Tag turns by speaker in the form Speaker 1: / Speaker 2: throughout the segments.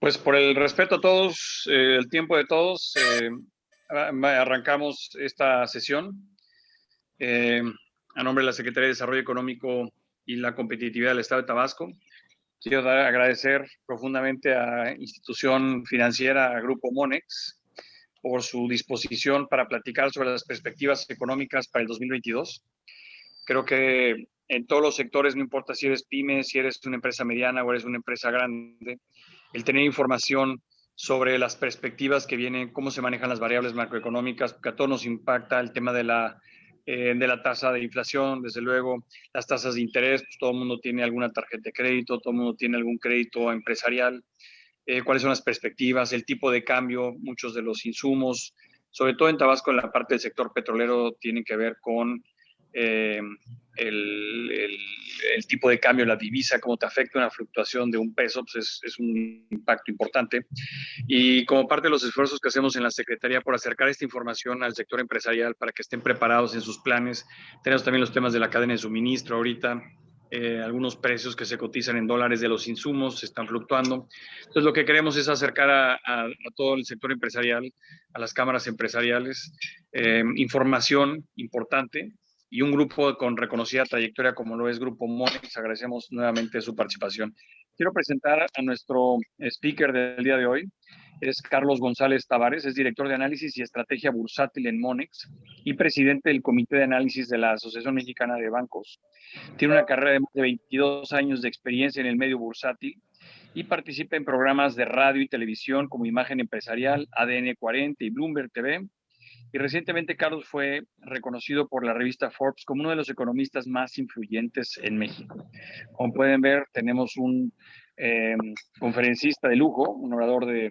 Speaker 1: Pues por el respeto a todos, el tiempo de todos, arrancamos esta sesión. A nombre de la Secretaría de Desarrollo Económico y la Competitividad del Estado de Tabasco, quiero agradecer profundamente a institución financiera, a Grupo Monex, por su disposición para platicar sobre las perspectivas económicas para el 2022. Creo que en todos los sectores, no importa si eres pyme, si eres una empresa mediana o eres una empresa grande, el tener información sobre las perspectivas que vienen, cómo se manejan las variables macroeconómicas, porque a todos nos impacta el tema de la tasa de inflación, desde luego, las tasas de interés, pues todo el mundo tiene alguna tarjeta de crédito, todo el mundo tiene algún crédito empresarial, cuáles son las perspectivas, el tipo de cambio, muchos de los insumos, sobre todo en Tabasco, en la parte del sector petrolero, tienen que ver con el tipo de cambio, la divisa, cómo te afecta una fluctuación de un peso, pues es un impacto importante. Y como parte de los esfuerzos que hacemos en la Secretaría por acercar esta información al sector empresarial para que estén preparados en sus planes, tenemos también los temas de la cadena de suministro ahorita, algunos precios que se cotizan en dólares de los insumos están fluctuando. Entonces, lo que queremos es acercar a todo el sector empresarial, a las cámaras empresariales, información importante y un grupo con reconocida trayectoria como lo es Grupo Monex. Agradecemos nuevamente su participación. Quiero presentar a nuestro speaker del día de hoy. Es Carlos González Tavares, es director de análisis y estrategia bursátil en Monex y presidente del Comité de Análisis de la Asociación Mexicana de Bancos. Tiene una carrera de más de 22 años de experiencia en el medio bursátil y participa en programas de radio y televisión como Imagen Empresarial, ADN 40 y Bloomberg TV. Y recientemente Carlos fue reconocido por la revista Forbes como uno de los economistas más influyentes en México. Como pueden ver, tenemos un conferencista de lujo, un orador de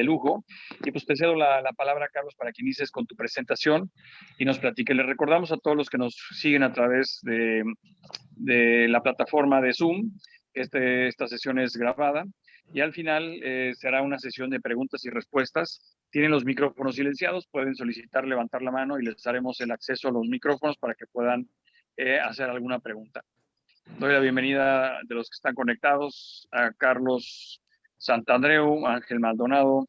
Speaker 1: lujo. Y pues te cedo la palabra, Carlos, para que inicies con tu presentación y nos platique. Les recordamos a todos los que nos siguen a través de la plataforma de Zoom, esta sesión es grabada y al final será una sesión de preguntas y respuestas. Tienen los micrófonos silenciados, pueden solicitar levantar la mano y les daremos el acceso a los micrófonos para que puedan hacer alguna pregunta. Doy la bienvenida de los que están conectados a Carlos Santandreu, Ángel Maldonado,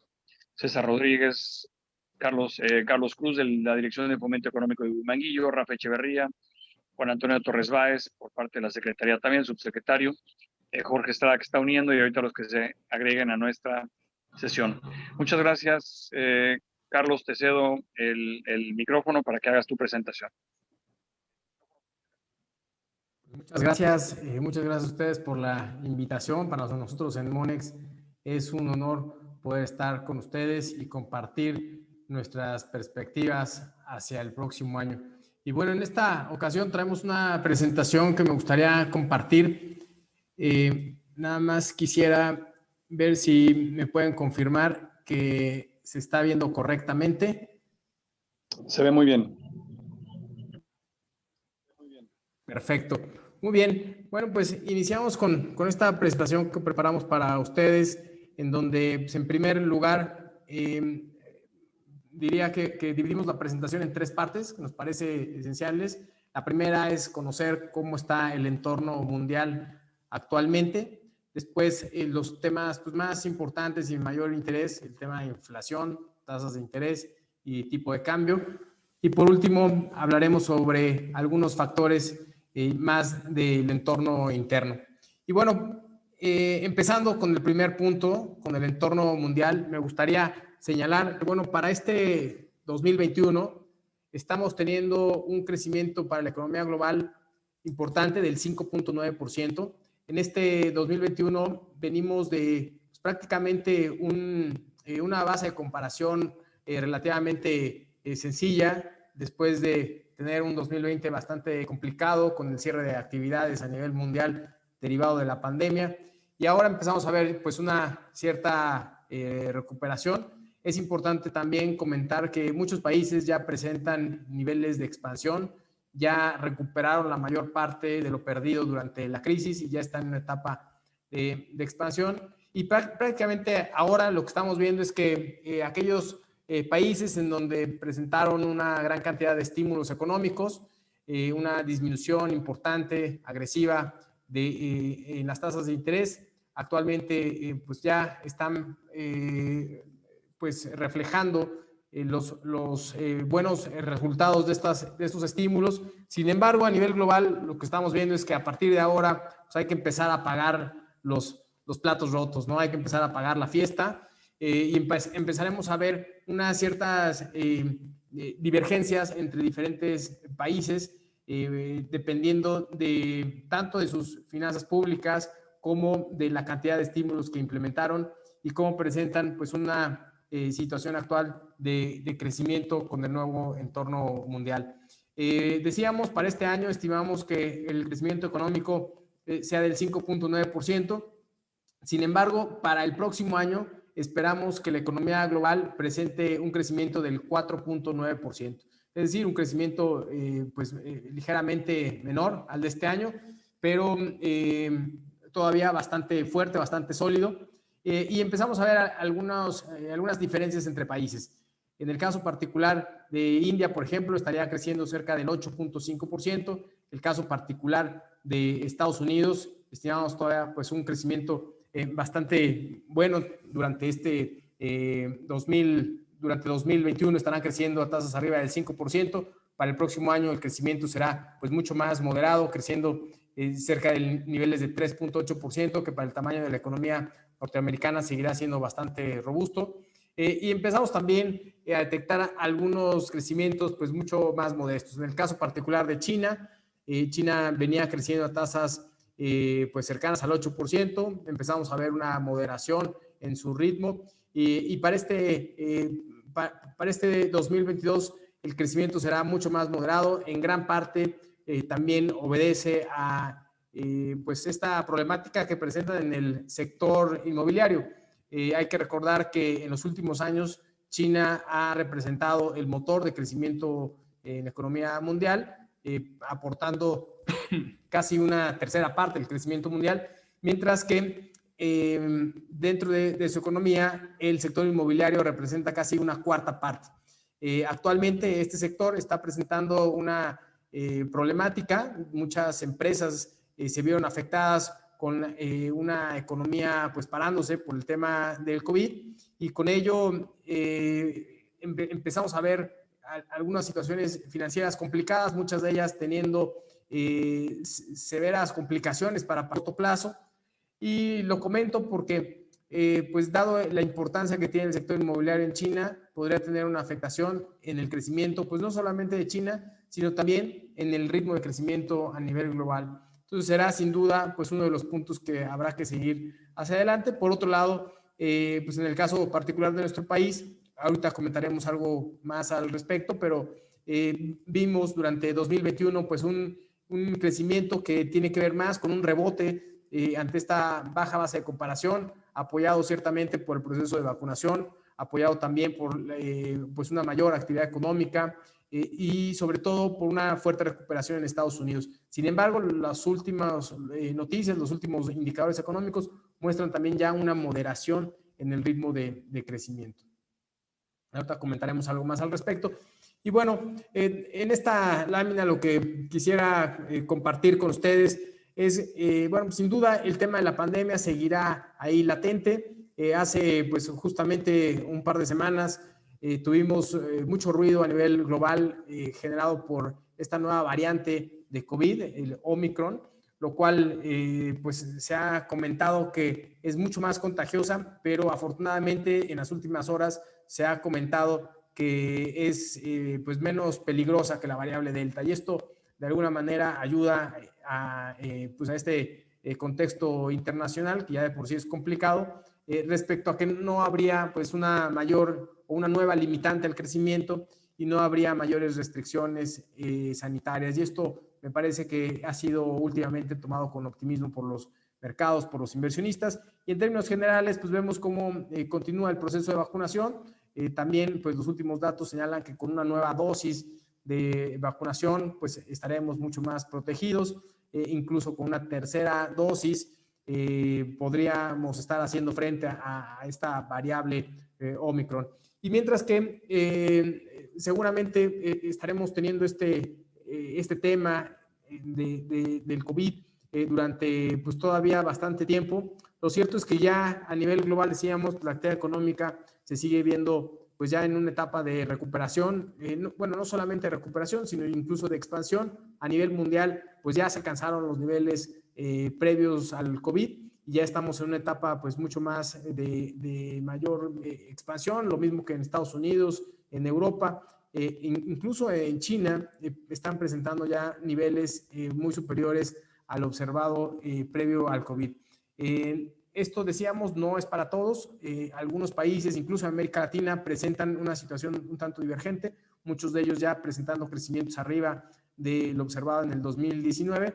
Speaker 1: César Rodríguez, Carlos Cruz de la Dirección de Fomento Económico de Huimanguillo, Rafa Echeverría, Juan Antonio Torres Báez, por parte de la Secretaría también, subsecretario, Jorge Estrada, que está uniendo, y ahorita los que se agreguen a nuestra sesión. Muchas gracias, Carlos, te cedo el micrófono para que hagas tu presentación.
Speaker 2: Muchas gracias a ustedes por la invitación. Para nosotros en Monex es un honor poder estar con ustedes y compartir nuestras perspectivas hacia el próximo año. Y bueno, en esta ocasión traemos una presentación que me gustaría compartir. Nada más quisiera ver si me pueden confirmar que se está viendo correctamente.
Speaker 1: Se ve muy bien.
Speaker 2: Perfecto. Muy bien. Bueno, pues iniciamos con esta presentación que preparamos para ustedes, en donde, pues, en primer lugar, diría que dividimos la presentación en tres partes que nos parece esenciales. La primera es conocer cómo está el entorno mundial actualmente. Después, los temas pues, más importantes y de mayor interés, el tema de inflación, tasas de interés y tipo de cambio. Y por último, hablaremos sobre algunos factores más del entorno interno. Y bueno, empezando con el primer punto, con el entorno mundial, me gustaría señalar que, bueno, para este 2021 estamos teniendo un crecimiento para la economía global importante del 5.9%. En este 2021 venimos de pues, prácticamente una base de comparación relativamente sencilla, después de tener un 2020 bastante complicado con el cierre de actividades a nivel mundial derivado de la pandemia. Y ahora empezamos a ver pues una cierta recuperación. Es importante también comentar que muchos países ya presentan niveles de expansión, ya recuperaron la mayor parte de lo perdido durante la crisis y ya están en una etapa de expansión. Y prácticamente ahora lo que estamos viendo es que aquellos países en donde presentaron una gran cantidad de estímulos económicos, una disminución importante, agresiva en las tasas de interés, actualmente pues ya están pues reflejando los buenos resultados de estos estímulos. Sin embargo, a nivel global, lo que estamos viendo es que a partir de ahora pues hay que empezar a pagar los platos rotos, ¿no? Hay que empezar a pagar la fiesta y empezaremos a ver unas ciertas divergencias entre diferentes países, dependiendo de tanto de sus finanzas públicas como de la cantidad de estímulos que implementaron y cómo presentan pues una situación actual de crecimiento con el nuevo entorno mundial. Decíamos, para este año estimamos que el crecimiento económico sea del 5.9%. Sin embargo, para el próximo año esperamos que la economía global presente un crecimiento del 4.9%. Es decir, un crecimiento ligeramente menor al de este año, pero todavía bastante fuerte, bastante sólido. Y empezamos a ver algunas diferencias entre países. En el caso particular de India, por ejemplo, estaría creciendo cerca del 8.5%. El caso particular de Estados Unidos, estimamos todavía pues un crecimiento bastante bueno durante durante 2021 estarán creciendo a tasas arriba del 5%. Para el próximo año el crecimiento será pues mucho más moderado, creciendo cerca de niveles de 3.8%, que para el tamaño de la economía norteamericana seguirá siendo bastante robusto. Y empezamos también a detectar algunos crecimientos pues mucho más modestos. En el caso particular de China, China venía creciendo a tasas pues cercanas al 8%, empezamos a ver una moderación en su ritmo y para este 2022 el crecimiento será mucho más moderado, en gran parte también obedece a pues esta problemática que presentan en el sector inmobiliario. Hay que recordar que en los últimos años China ha representado el motor de crecimiento en la economía mundial, aportando casi una tercera parte del crecimiento mundial, mientras que dentro de su economía el sector inmobiliario representa casi una cuarta parte. Actualmente este sector está presentando una problemática. Muchas empresas se vieron afectadas con una economía pues parándose por el tema del COVID y con ello empezamos a ver algunas situaciones financieras complicadas, muchas de ellas teniendo severas complicaciones para corto plazo. Y lo comento porque, pues dado la importancia que tiene el sector inmobiliario en China, podría tener una afectación en el crecimiento, pues no solamente de China, sino también en el ritmo de crecimiento a nivel global. Entonces será sin duda pues uno de los puntos que habrá que seguir hacia adelante. Por otro lado, pues en el caso particular de nuestro país, ahorita comentaremos algo más al respecto, pero vimos durante 2021 pues un crecimiento que tiene que ver más con un rebote ante esta baja base de comparación, apoyado ciertamente por el proceso de vacunación, apoyado también por pues una mayor actividad económica y sobre todo por una fuerte recuperación en Estados Unidos. Sin embargo, las últimas noticias, los últimos indicadores económicos muestran también ya una moderación en el ritmo de crecimiento. Ahorita comentaremos algo más al respecto. Y bueno, en esta lámina lo que quisiera compartir con ustedes es, bueno, sin duda el tema de la pandemia seguirá ahí latente. Hace pues justamente un par de semanas tuvimos mucho ruido a nivel global generado por esta nueva variante de COVID, el Omicron, lo cual pues se ha comentado que es mucho más contagiosa, pero afortunadamente en las últimas horas se ha comentado que es pues menos peligrosa que la variable Delta, y esto de alguna manera ayuda pues a este contexto internacional que ya de por sí es complicado, respecto a que no habría pues una mayor o una nueva limitante al crecimiento y no habría mayores restricciones sanitarias, y esto me parece que ha sido últimamente tomado con optimismo por los mercados, por los inversionistas, y en términos generales pues vemos cómo continúa el proceso de vacunación. También pues los últimos datos señalan que con una nueva dosis de vacunación pues estaremos mucho más protegidos, incluso con una tercera dosis podríamos estar haciendo frente a esta variable Omicron. Y mientras que seguramente estaremos teniendo este tema del COVID durante pues todavía bastante tiempo. Lo cierto es que ya a nivel global, decíamos, la actividad económica se sigue viendo pues ya en una etapa de recuperación, bueno, no solamente de recuperación, sino incluso de expansión. A nivel mundial, pues ya se alcanzaron los niveles previos al COVID y ya estamos en una etapa pues mucho más de mayor expansión, lo mismo que en Estados Unidos, en Europa, incluso en China están presentando ya niveles muy superiores al observado previo al COVID. Esto, decíamos, no es para todos. Algunos países, incluso en América Latina, presentan una situación un tanto divergente, muchos de ellos ya presentando crecimientos arriba de lo observado en el 2019.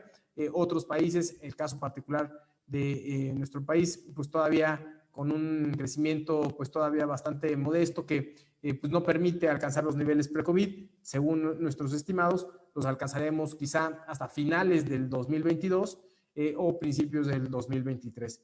Speaker 2: Otros países, el caso particular de nuestro país, pues todavía con un crecimiento pues todavía bastante modesto que pues no permite alcanzar los niveles pre-COVID. Según nuestros estimados, los alcanzaremos quizá hasta finales del 2022 o principios del 2023.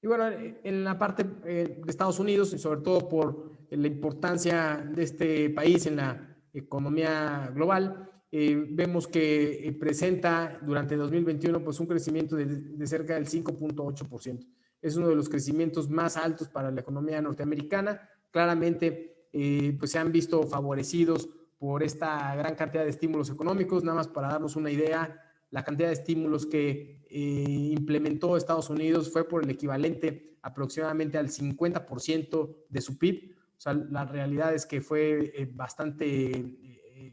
Speaker 2: Y bueno, en la parte de Estados Unidos, y sobre todo por la importancia de este país en la economía global, vemos que presenta durante 2021 pues un crecimiento de cerca del 5.8%. Es uno de los crecimientos más altos para la economía norteamericana. Claramente, pues se han visto favorecidos por esta gran cantidad de estímulos económicos. Nada más para darnos una idea, la cantidad de estímulos que implementó Estados Unidos fue por el equivalente aproximadamente al 50% de su PIB. O sea, la realidad es que fue bastante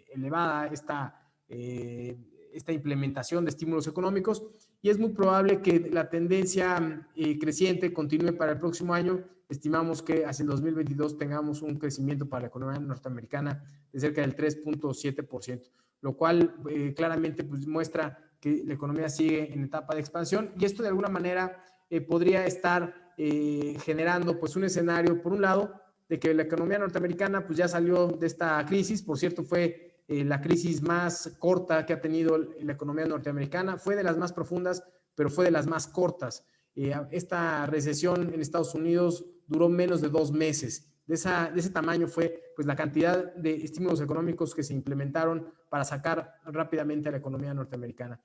Speaker 2: elevada esta implementación de estímulos económicos y es muy probable que la tendencia creciente continúe para el próximo año. Estimamos que hacia el 2022 tengamos un crecimiento para la economía norteamericana de cerca del 3.7%, lo cual claramente pues, muestra que la economía sigue en etapa de expansión y esto de alguna manera podría estar generando pues un escenario, por un lado, de que la economía norteamericana pues ya salió de esta crisis. Por cierto, fue la crisis más corta que ha tenido la economía norteamericana, fue de las más profundas, pero fue de las más cortas. Esta recesión en Estados Unidos duró menos de 2 meses. De ese tamaño fue pues, la cantidad de estímulos económicos que se implementaron para sacar rápidamente a la economía norteamericana.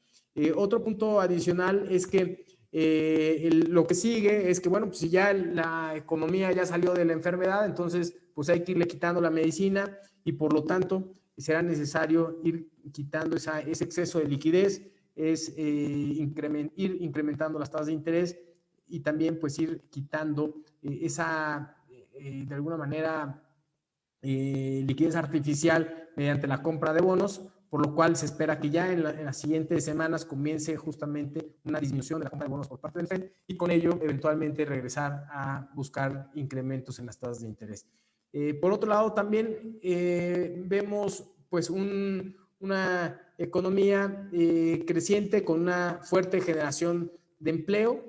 Speaker 2: Otro punto adicional es que lo que sigue es que, bueno, pues si ya la economía ya salió de la enfermedad, entonces pues hay que irle quitando la medicina y por lo tanto será necesario ir quitando ese exceso de liquidez, ir incrementando las tasas de interés y también pues ir quitando de alguna manera, liquidez artificial mediante la compra de bonos, por lo cual se espera que ya en las siguientes semanas comience justamente una disminución de la compra de bonos por parte del FED y con ello eventualmente regresar a buscar incrementos en las tasas de interés. Por otro lado, también vemos pues una economía creciente con una fuerte generación de empleo.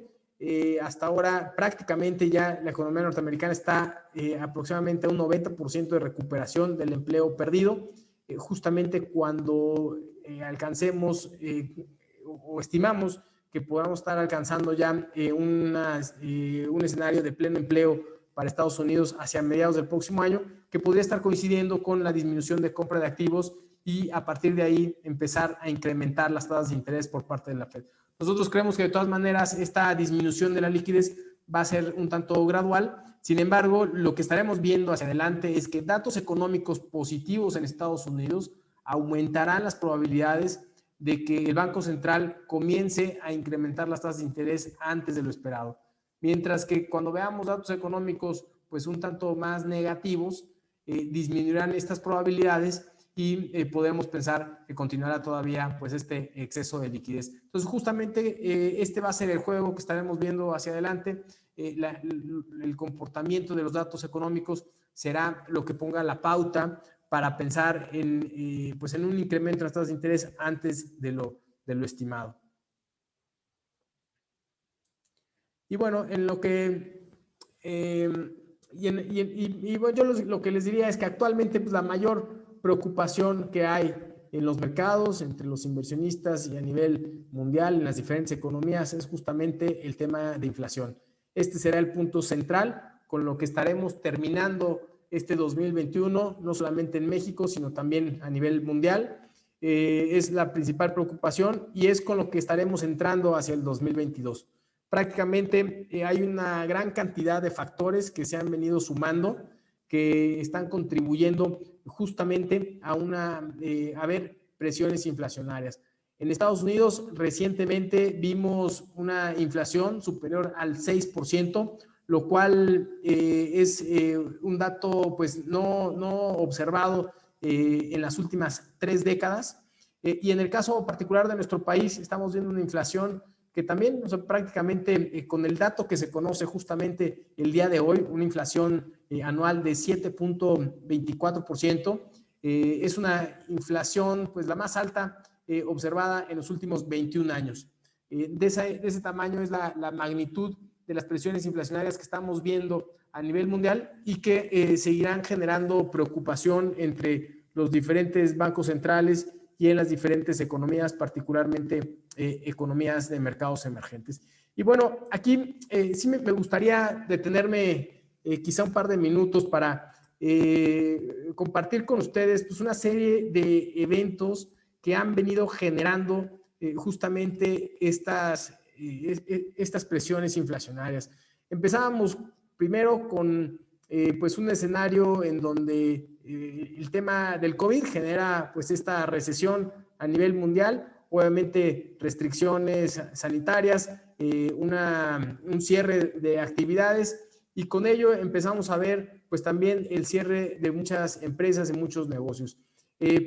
Speaker 2: Hasta ahora prácticamente ya la economía norteamericana está aproximadamente a un 90% de recuperación del empleo perdido. Justamente cuando alcancemos o estimamos que podamos estar alcanzando ya un escenario de pleno empleo para Estados Unidos hacia mediados del próximo año, que podría estar coincidiendo con la disminución de compra de activos y a partir de ahí empezar a incrementar las tasas de interés por parte de la Fed. Nosotros creemos que de todas maneras esta disminución de la liquidez va a ser un tanto gradual. Sin embargo, lo que estaremos viendo hacia adelante es que datos económicos positivos en Estados Unidos aumentarán las probabilidades de que el Banco Central comience a incrementar las tasas de interés antes de lo esperado. Mientras que cuando veamos datos económicos pues un tanto más negativos, disminuirán estas probabilidades y podemos pensar que continuará todavía pues este exceso de liquidez. Entonces justamente este va a ser el juego que estaremos viendo hacia adelante. El comportamiento de los datos económicos será lo que ponga la pauta para pensar pues en un incremento en las tasas de interés antes de lo estimado. Y bueno, en lo que bueno, yo lo que les diría es que actualmente pues, la mayor preocupación que hay en los mercados, entre los inversionistas y a nivel mundial, en las diferentes economías, es justamente el tema de inflación. Este será el punto central con lo que estaremos terminando este 2021, no solamente en México, sino también a nivel mundial. es la principal preocupación y es con lo que estaremos entrando hacia el 2022. Prácticamente hay una gran cantidad de factores que se han venido sumando, que están contribuyendo justamente a haber presiones inflacionarias. En Estados Unidos recientemente vimos una inflación superior al 6%, lo cual es un dato pues no observado en las últimas 3 décadas. Y en el caso particular de nuestro país estamos viendo una inflación que también, o sea, prácticamente con el dato que se conoce justamente el día de hoy, una inflación anual de 7.24%, es una inflación pues la más alta observada en los últimos 21 años. De ese tamaño es la magnitud de las presiones inflacionarias que estamos viendo a nivel mundial y que seguirán generando preocupación entre los diferentes bancos centrales y en las diferentes economías, particularmente economías de mercados emergentes. Y bueno, aquí sí me gustaría detenerme quizá un par de minutos para compartir con ustedes pues, una serie de eventos que han venido generando justamente estas presiones inflacionarias. Empezábamos primero con pues un escenario en donde el tema del COVID genera pues esta recesión a nivel mundial, obviamente restricciones sanitarias, un cierre de actividades y con ello empezamos a ver pues también el cierre de muchas empresas y muchos negocios.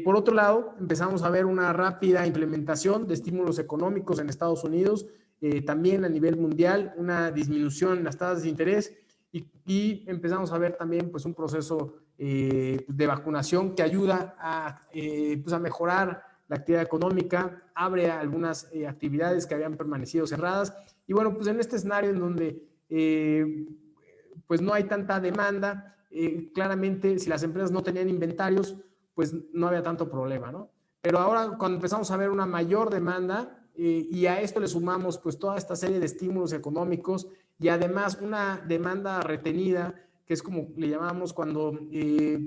Speaker 2: Por otro lado, empezamos a ver una rápida implementación de estímulos económicos en Estados Unidos, también a nivel mundial, una disminución en las tasas de interés y empezamos a ver también pues, un proceso de vacunación que ayuda pues, a mejorar la actividad económica, abre algunas actividades que habían permanecido cerradas. Y bueno, pues en este escenario en donde pues no hay tanta demanda, claramente si las empresas no tenían inventarios, pues no había tanto problema, ¿no? Pero ahora cuando empezamos a ver una mayor demanda y a esto le sumamos pues toda esta serie de estímulos económicos y además una demanda retenida, que es como le llamamos cuando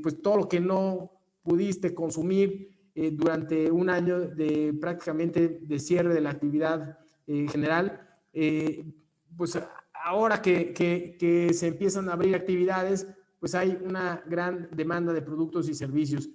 Speaker 2: pues todo lo que no pudiste consumir durante un año de prácticamente de cierre de la actividad general, pues ahora que se empiezan a abrir actividades, pues hay una gran demanda de productos y servicios.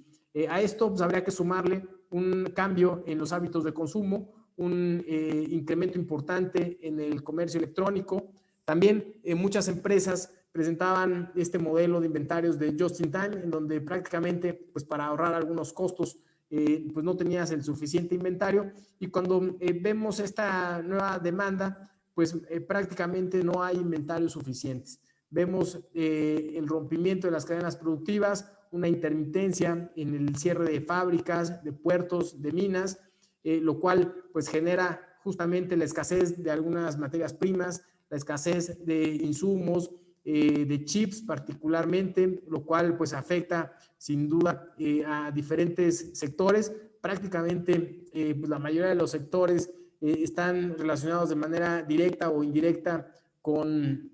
Speaker 2: A esto pues, habría que sumarle un cambio en los hábitos de consumo, un incremento importante en el comercio electrónico. También muchas empresas presentaban este modelo de inventarios de just in time, en donde prácticamente pues, para ahorrar algunos costos pues no tenías el suficiente inventario y cuando vemos esta nueva demanda, pues prácticamente no hay inventarios suficientes. Vemos el rompimiento de las cadenas productivas, una intermitencia en el cierre de fábricas, de puertos, de minas, lo cual pues genera justamente la escasez de algunas materias primas, la escasez de insumos, de chips particularmente, lo cual pues afecta sin duda a diferentes sectores. Prácticamente pues, la mayoría de los sectores están relacionados de manera directa o indirecta con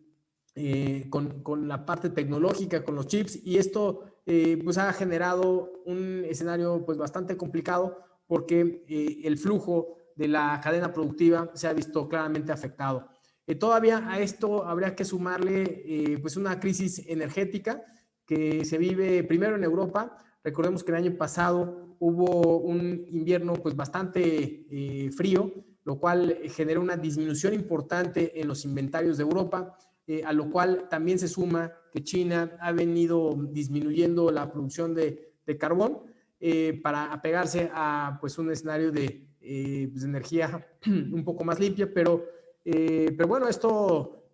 Speaker 2: la parte tecnológica, con los chips, y esto pues ha generado un escenario pues bastante complicado porque el flujo de la cadena productiva se ha visto claramente afectado. Todavía a esto habría que sumarle pues una crisis energética que se vive primero en Europa. Recordemos que el año pasado hubo un invierno pues bastante frío, lo cual generó una disminución importante en los inventarios de Europa, a lo cual también se suma que China ha venido disminuyendo la producción de carbón para apegarse a pues, un escenario de pues, energía un poco más limpia, pero bueno, esto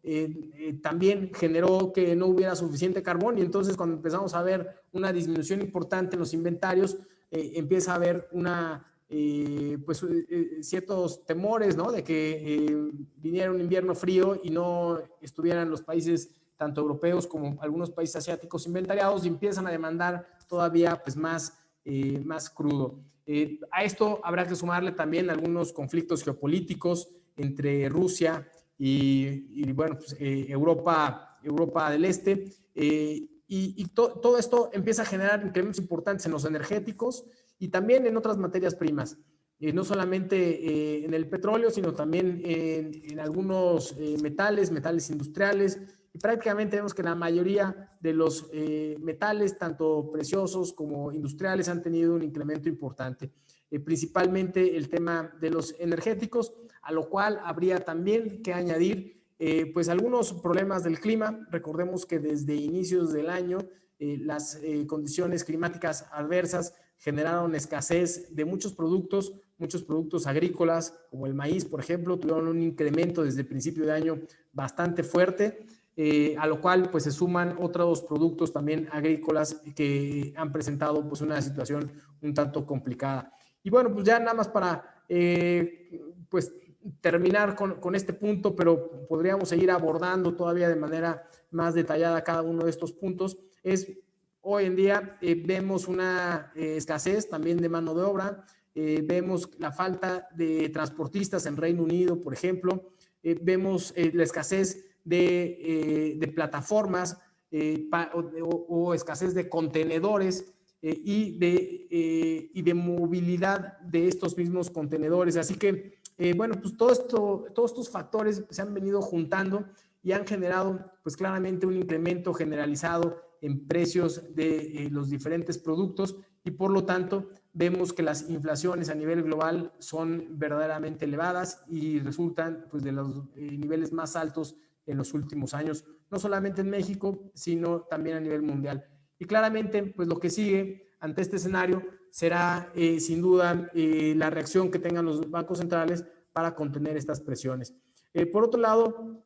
Speaker 2: también generó que no hubiera suficiente carbón y entonces cuando empezamos a ver una disminución importante en los inventarios, empieza a haber pues, ciertos temores, ¿no? De que viniera un invierno frío y no estuvieran los países, tanto europeos como algunos países asiáticos, inventariados y empiezan a demandar todavía pues, más crudo. A esto habrá que sumarle también algunos conflictos geopolíticos entre Rusia y bueno, pues, Europa del Este. Todo esto empieza a generar incrementos importantes en los energéticos y también en otras materias primas. No solamente en el petróleo, sino también en algunos metales industriales, y prácticamente vemos que la mayoría de los metales, tanto preciosos como industriales, han tenido un incremento importante. Principalmente el tema de los energéticos, a lo cual habría también que añadir pues algunos problemas del clima. Recordemos que desde inicios del año las condiciones climáticas adversas generaron escasez de muchos productos agrícolas, como el maíz, por ejemplo, tuvieron un incremento desde el principio de año bastante fuerte, a lo cual pues se suman otros productos también agrícolas que han presentado pues una situación un tanto complicada. Y bueno, pues ya nada más para pues terminar con este punto, pero podríamos seguir abordando todavía de manera más detallada cada uno de estos puntos. Hoy en día vemos una escasez también de mano de obra, vemos la falta de transportistas en Reino Unido, por ejemplo, vemos la escasez de plataformas o escasez de contenedores y de movilidad de estos mismos contenedores. Así que, bueno, pues todos estos factores se han venido juntando y han generado, pues claramente, un incremento generalizado en precios de los diferentes productos, y por lo tanto vemos que las inflaciones a nivel global son verdaderamente elevadas y resultan pues de los niveles más altos en los últimos años, no solamente en México, sino también a nivel mundial. Y claramente, pues lo que sigue ante este escenario será sin duda la reacción que tengan los bancos centrales para contener estas presiones. Por otro lado,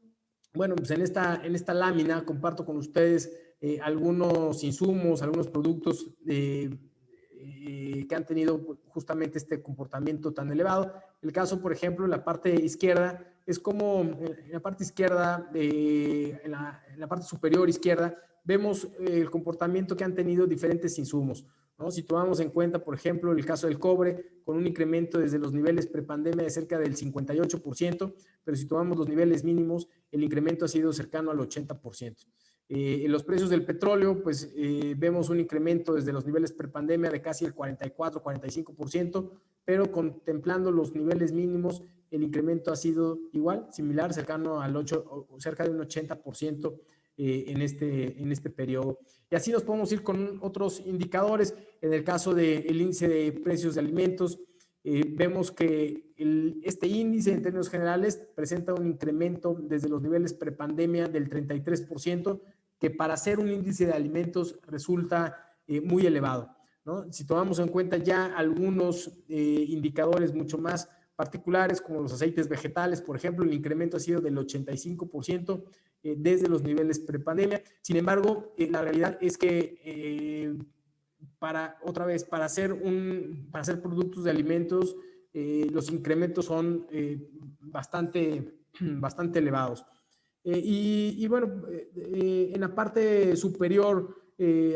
Speaker 2: bueno, pues en esta lámina comparto con ustedes algunos insumos, algunos productos que han tenido justamente este comportamiento tan elevado. El caso, por ejemplo, en la parte izquierda, es como en la parte izquierda, en la parte superior izquierda, vemos el comportamiento que han tenido diferentes insumos, ¿no? Si tomamos en cuenta, por ejemplo, el caso del cobre, con un incremento desde los niveles prepandemia de cerca del 58%, pero si tomamos los niveles mínimos, el incremento ha sido cercano al 80%. En los precios del petróleo, pues vemos un incremento desde los niveles prepandemia de casi el 44-45%, pero contemplando los niveles mínimos, el incremento ha sido igual, similar, cercano al 8, cerca de un 80% en este periodo. Y así nos podemos ir con otros indicadores. En el caso del índice de precios de alimentos, vemos que este índice en términos generales presenta un incremento desde los niveles prepandemia del 33%, que para ser un índice de alimentos resulta muy elevado, ¿no? Si tomamos en cuenta ya algunos indicadores mucho más particulares, como los aceites vegetales, por ejemplo, el incremento ha sido del 85% desde los niveles prepandemia. Sin embargo, la realidad es que para hacer productos de alimentos, los incrementos son bastante elevados. Y bueno, en la parte superior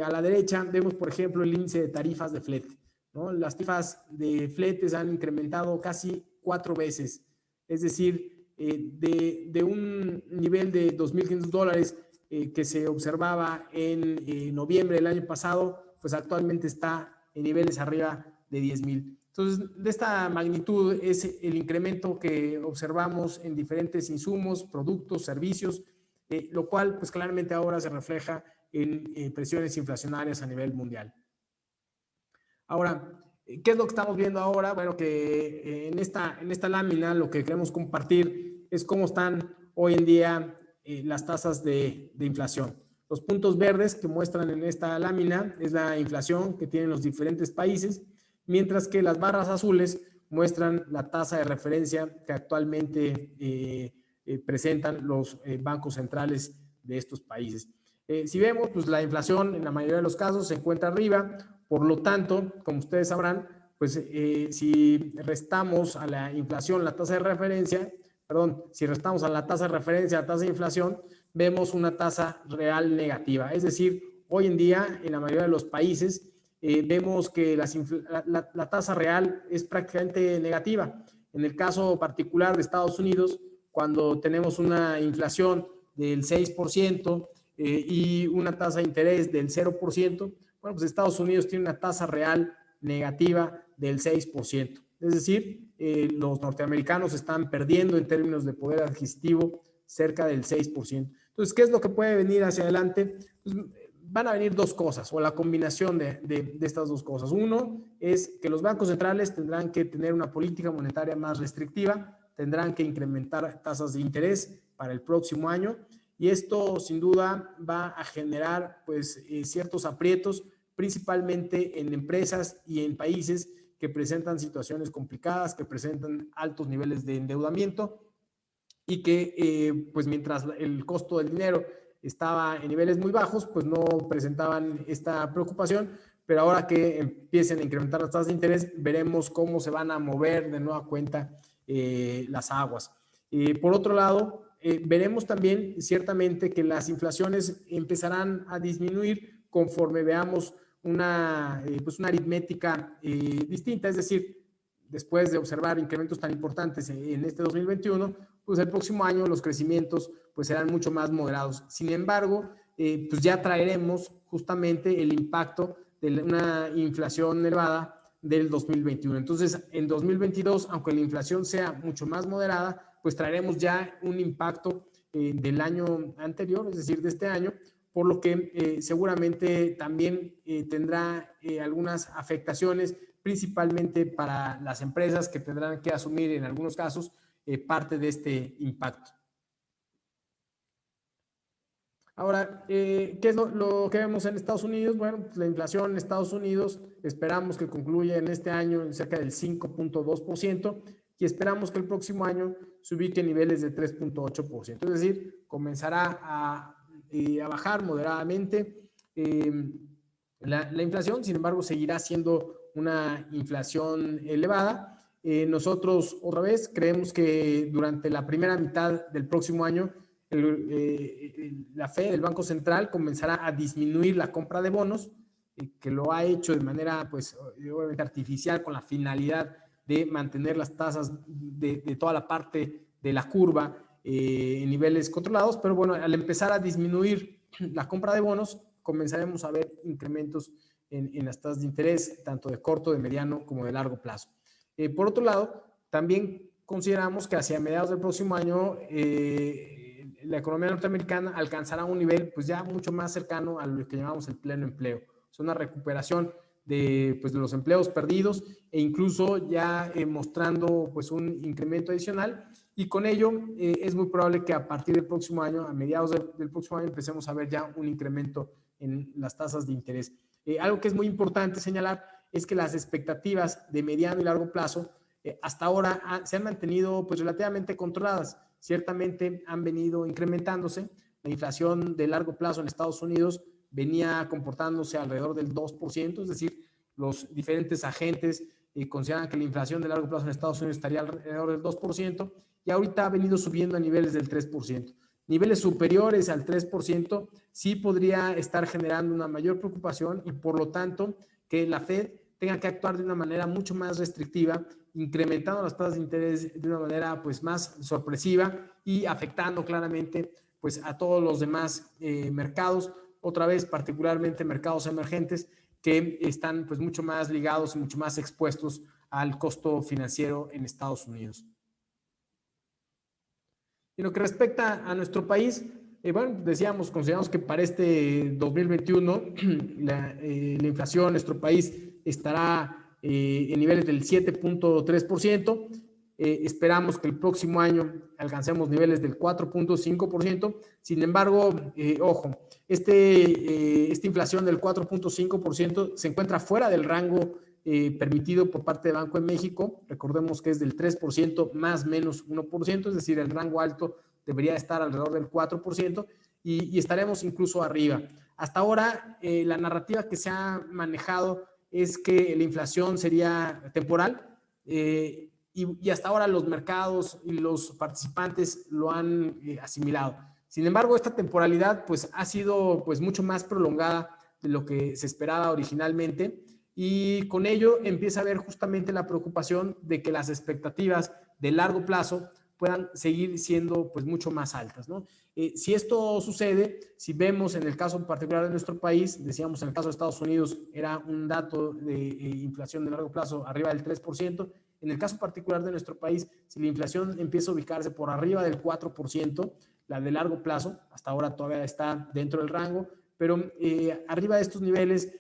Speaker 2: a la derecha vemos, por ejemplo, el índice de tarifas de flete, ¿no? Las tarifas de fletes han incrementado casi 4 veces, es decir, de un nivel de $2,500 que se observaba en noviembre del año pasado, pues actualmente está en niveles arriba de 10,000. Entonces, de esta magnitud es el incremento que observamos en diferentes insumos, productos, servicios, lo cual pues claramente ahora se refleja en presiones inflacionarias a nivel mundial. Ahora, ¿qué es lo que estamos viendo ahora? Bueno, que en esta lámina lo que queremos compartir es cómo están hoy en día las tasas de inflación. Los puntos verdes que muestran en esta lámina es la inflación que tienen los diferentes países, mientras que las barras azules muestran la tasa de referencia que actualmente presentan los bancos centrales de estos países. Si vemos, pues la inflación en la mayoría de los casos se encuentra arriba, por lo tanto, como ustedes sabrán, pues si restamos a la inflación la tasa de referencia, si restamos a la tasa de referencia la tasa de inflación, vemos una tasa real negativa. Es decir, hoy en día en la mayoría de los países vemos que la tasa real es prácticamente negativa. En el caso particular de Estados Unidos, cuando tenemos una inflación del 6% y una tasa de interés del 0%, bueno, pues Estados Unidos tiene una tasa real negativa del 6%. Es decir, los norteamericanos están perdiendo en términos de poder adquisitivo cerca del 6%. Entonces, ¿qué es lo que puede venir hacia adelante? Pues, van a venir dos cosas, o la combinación de estas dos cosas. Uno es que los bancos centrales tendrán que tener una política monetaria más restrictiva, tendrán que incrementar tasas de interés para el próximo año, y esto sin duda va a generar pues ciertos aprietos, principalmente en empresas y en países que presentan situaciones complicadas, que presentan altos niveles de endeudamiento y que pues mientras el costo del dinero estaba en niveles muy bajos, pues no presentaban esta preocupación, pero ahora que empiecen a incrementar las tasas de interés, veremos cómo se van a mover de nueva cuenta las aguas. Por otro lado, veremos también ciertamente que las inflaciones empezarán a disminuir conforme veamos pues una aritmética distinta, es decir, después de observar incrementos tan importantes en este 2021, pues el próximo año los crecimientos pues serán mucho más moderados. Sin embargo, pues ya traeremos justamente el impacto de una inflación elevada del 2021. Entonces, en 2022, aunque la inflación sea mucho más moderada, pues traeremos ya un impacto del año anterior, es decir, de este año, por lo que seguramente también tendrá algunas afectaciones, principalmente para las empresas que tendrán que asumir en algunos casos parte de este impacto. Ahora, ¿qué es lo que vemos en Estados Unidos? Bueno, pues la inflación en Estados Unidos esperamos que concluya en este año en cerca del 5.2% y esperamos que el próximo año se ubique en niveles de 3.8%. Es decir, comenzará a bajar moderadamente la inflación, sin embargo, seguirá siendo una inflación elevada. Nosotros, otra vez, creemos que durante la primera mitad del próximo año la Fed, el Banco Central, comenzará a disminuir la compra de bonos, que lo ha hecho de manera, pues, obviamente artificial, con la finalidad de mantener las tasas de toda la parte de la curva en niveles controlados, pero bueno, al empezar a disminuir la compra de bonos, comenzaremos a ver incrementos en las tasas de interés, tanto de corto, de mediano, como de largo plazo. Por otro lado, también consideramos que hacia mediados del próximo año la economía norteamericana alcanzará un nivel pues ya mucho más cercano a lo que llamamos el pleno empleo. Es una recuperación pues, de los empleos perdidos e incluso ya mostrando pues, un incremento adicional, y con ello es muy probable que a partir del próximo año, a mediados del próximo año, empecemos a ver ya un incremento en las tasas de interés. Algo que es muy importante señalar es que las expectativas de mediano y largo plazo hasta ahora se han mantenido pues relativamente controladas. Ciertamente han venido incrementándose. La inflación de largo plazo en Estados Unidos venía comportándose alrededor del 2%, es decir, los diferentes agentes consideran que la inflación de largo plazo en Estados Unidos estaría alrededor del 2%, y ahorita ha venido subiendo a niveles del 3%. Niveles superiores al 3% sí podría estar generando una mayor preocupación, y por lo tanto que la Fed tenga que actuar de una manera mucho más restrictiva, incrementando las tasas de interés de una manera pues más sorpresiva y afectando claramente pues a todos los demás mercados, otra vez particularmente mercados emergentes que están pues mucho más ligados y mucho más expuestos al costo financiero en Estados Unidos. En lo que respecta a nuestro país, bueno, decíamos, consideramos que para este 2021 la inflación en nuestro país estará en niveles del 7.3%. Esperamos que el próximo año alcancemos niveles del 4.5%. Sin embargo, ojo, esta inflación del 4.5% se encuentra fuera del rango permitido por parte del Banco de México. Recordemos que es del 3% más menos 1%, es decir, el rango alto debería estar alrededor del 4%, y estaremos incluso arriba. Hasta ahora, la narrativa que se ha manejado es que la inflación sería temporal, y hasta ahora los mercados y los participantes lo han asimilado. Sin embargo, esta temporalidad pues, ha sido pues, mucho más prolongada de lo que se esperaba originalmente, y con ello empieza a haber justamente la preocupación de que las expectativas de largo plazo puedan seguir siendo pues mucho más altas, ¿no? Si esto sucede, si vemos en el caso particular de nuestro país, decíamos en el caso de Estados Unidos era un dato de inflación de largo plazo arriba del 3%, en el caso particular de nuestro país, si la inflación empieza a ubicarse por arriba del 4%, la de largo plazo, hasta ahora todavía está dentro del rango, pero arriba de estos niveles,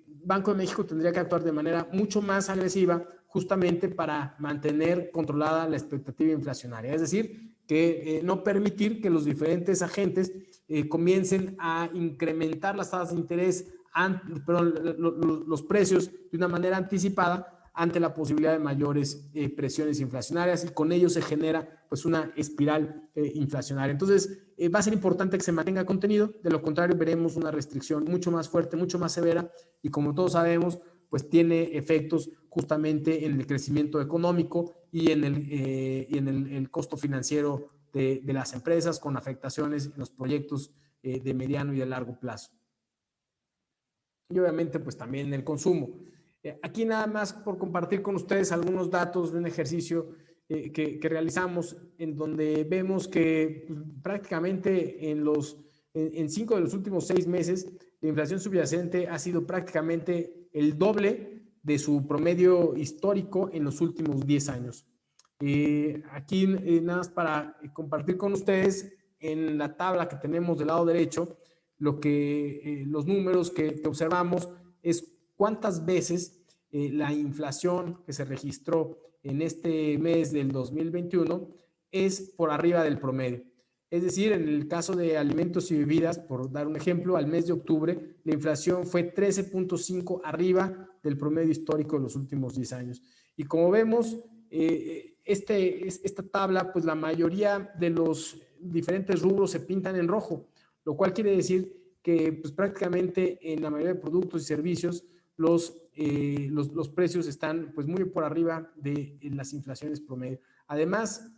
Speaker 2: Banco de México tendría que actuar de manera mucho más agresiva justamente para mantener controlada la expectativa inflacionaria. Es decir, que no permitir que los diferentes agentes comiencen a incrementar las tasas de interés, los precios de una manera anticipada ante la posibilidad de mayores presiones inflacionarias y con ello se genera pues una espiral inflacionaria. Entonces va a ser importante que se mantenga contenido, de lo contrario veremos una restricción mucho más fuerte, mucho más severa y como todos sabemos pues tiene efectos justamente en el crecimiento económico y en el costo financiero de las empresas con afectaciones en los proyectos de mediano y de largo plazo. Y obviamente pues también en el consumo. Aquí nada más por compartir con ustedes algunos datos de un ejercicio que realizamos en donde vemos que pues, prácticamente en 5 de los últimos 6 meses la inflación subyacente ha sido prácticamente el doble de su promedio histórico en los últimos 10 años. Aquí nada más para compartir con ustedes en la tabla que tenemos del lado derecho, los números que observamos es cuántas veces la inflación que se registró en este mes del 2021 es por arriba del promedio. Es decir, en el caso de alimentos y bebidas, por dar un ejemplo, al mes de octubre, la inflación fue 13.5 arriba del promedio histórico de los últimos 10 años. Y como vemos, esta tabla, pues la mayoría de los diferentes rubros se pintan en rojo, lo cual quiere decir que pues, prácticamente en la mayoría de productos y servicios los precios están pues, muy por arriba de las inflaciones promedio. Además,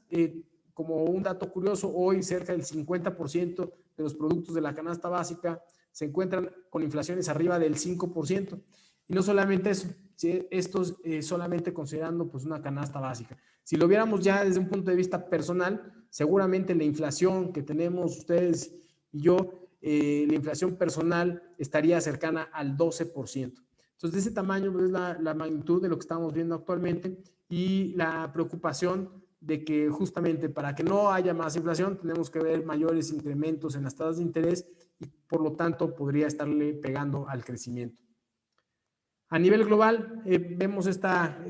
Speaker 2: como un dato curioso, hoy cerca del 50% de los productos de la canasta básica se encuentran con inflaciones arriba del 5%. Y no solamente eso, estos solamente considerando pues, una canasta básica. Si lo viéramos ya desde un punto de vista personal, seguramente la inflación que tenemos ustedes y yo, la inflación personal estaría cercana al 12%. Entonces, de ese tamaño es la magnitud de lo que estamos viendo actualmente y la preocupación de que justamente para que no haya más inflación tenemos que ver mayores incrementos en las tasas de interés y por lo tanto podría estarle pegando al crecimiento. A nivel global, vemos esta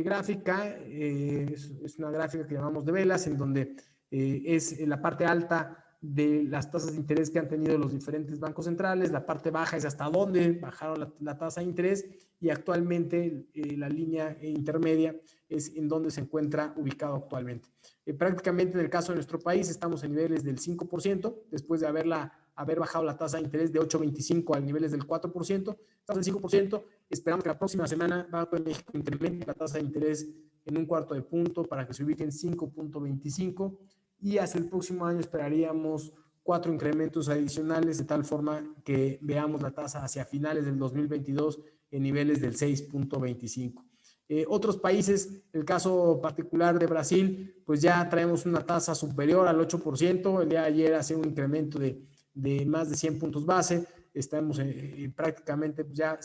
Speaker 2: gráfica, es una gráfica que llamamos de velas, en donde es la parte alta de las tasas de interés que han tenido los diferentes bancos centrales, la parte baja es hasta dónde bajaron la tasa de interés y actualmente la línea intermedia es en donde se encuentra ubicado actualmente. Prácticamente en el caso de nuestro país estamos en niveles del 5%, después de haber bajado la tasa de interés de 8.25 a niveles del 4%, estamos en 5%, esperamos que la próxima semana Banco de México incremente la tasa de interés en un cuarto de punto para que se ubique en 5.25 y hacia el próximo año esperaríamos 4 incrementos adicionales de tal forma que veamos la tasa hacia finales del 2022 en niveles del 6.25. Otros países, el caso particular de Brasil, pues ya traemos una tasa superior al 8%, el día de ayer hace un incremento de más de 100 puntos base, estamos prácticamente ya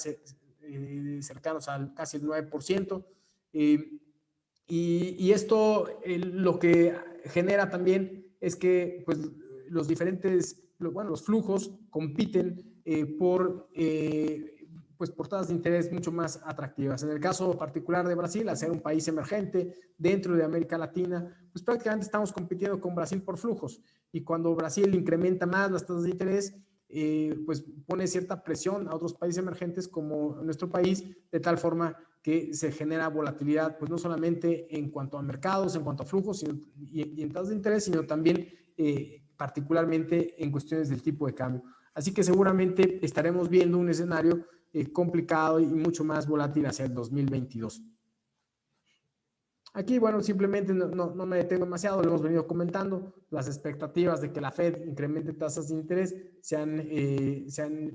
Speaker 2: cercanos al casi el 9%, y esto lo que genera también es que pues, los flujos compiten por tasas de interés mucho más atractivas. En el caso particular de Brasil, al ser un país emergente dentro de América Latina, pues prácticamente estamos compitiendo con Brasil por flujos. Y cuando Brasil incrementa más las tasas de interés, pues pone cierta presión a otros países emergentes como nuestro país, de tal forma que se genera volatilidad, pues no solamente en cuanto a mercados, en cuanto a flujos y en tasas de interés, sino también particularmente en cuestiones del tipo de cambio. Así que seguramente estaremos viendo un escenario complicado y mucho más volátil hacia el 2022. Aquí, bueno, simplemente no me detengo demasiado, lo hemos venido comentando, las expectativas de que la Fed incremente tasas de interés se han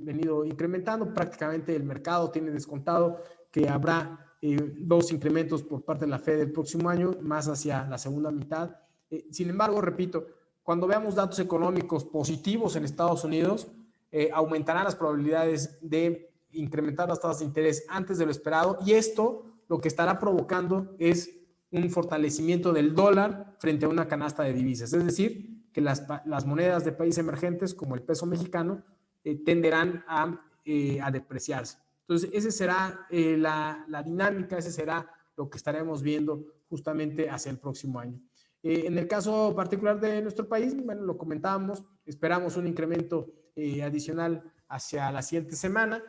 Speaker 2: venido incrementando, prácticamente el mercado tiene descontado que habrá dos incrementos por parte de la Fed el próximo año, más hacia la segunda mitad. Sin embargo, repito, cuando veamos datos económicos positivos en Estados Unidos, aumentarán las probabilidades de incrementar las tasas de interés antes de lo esperado, y esto lo que estará provocando es un fortalecimiento del dólar frente a una canasta de divisas. Es decir, que las monedas de países emergentes, como el peso mexicano, tenderán a depreciarse. Entonces, esa será la dinámica, ese será lo que estaremos viendo justamente hacia el próximo año. En el caso particular de nuestro país, bueno, lo comentábamos, esperamos un incremento adicional hacia la siguiente semana,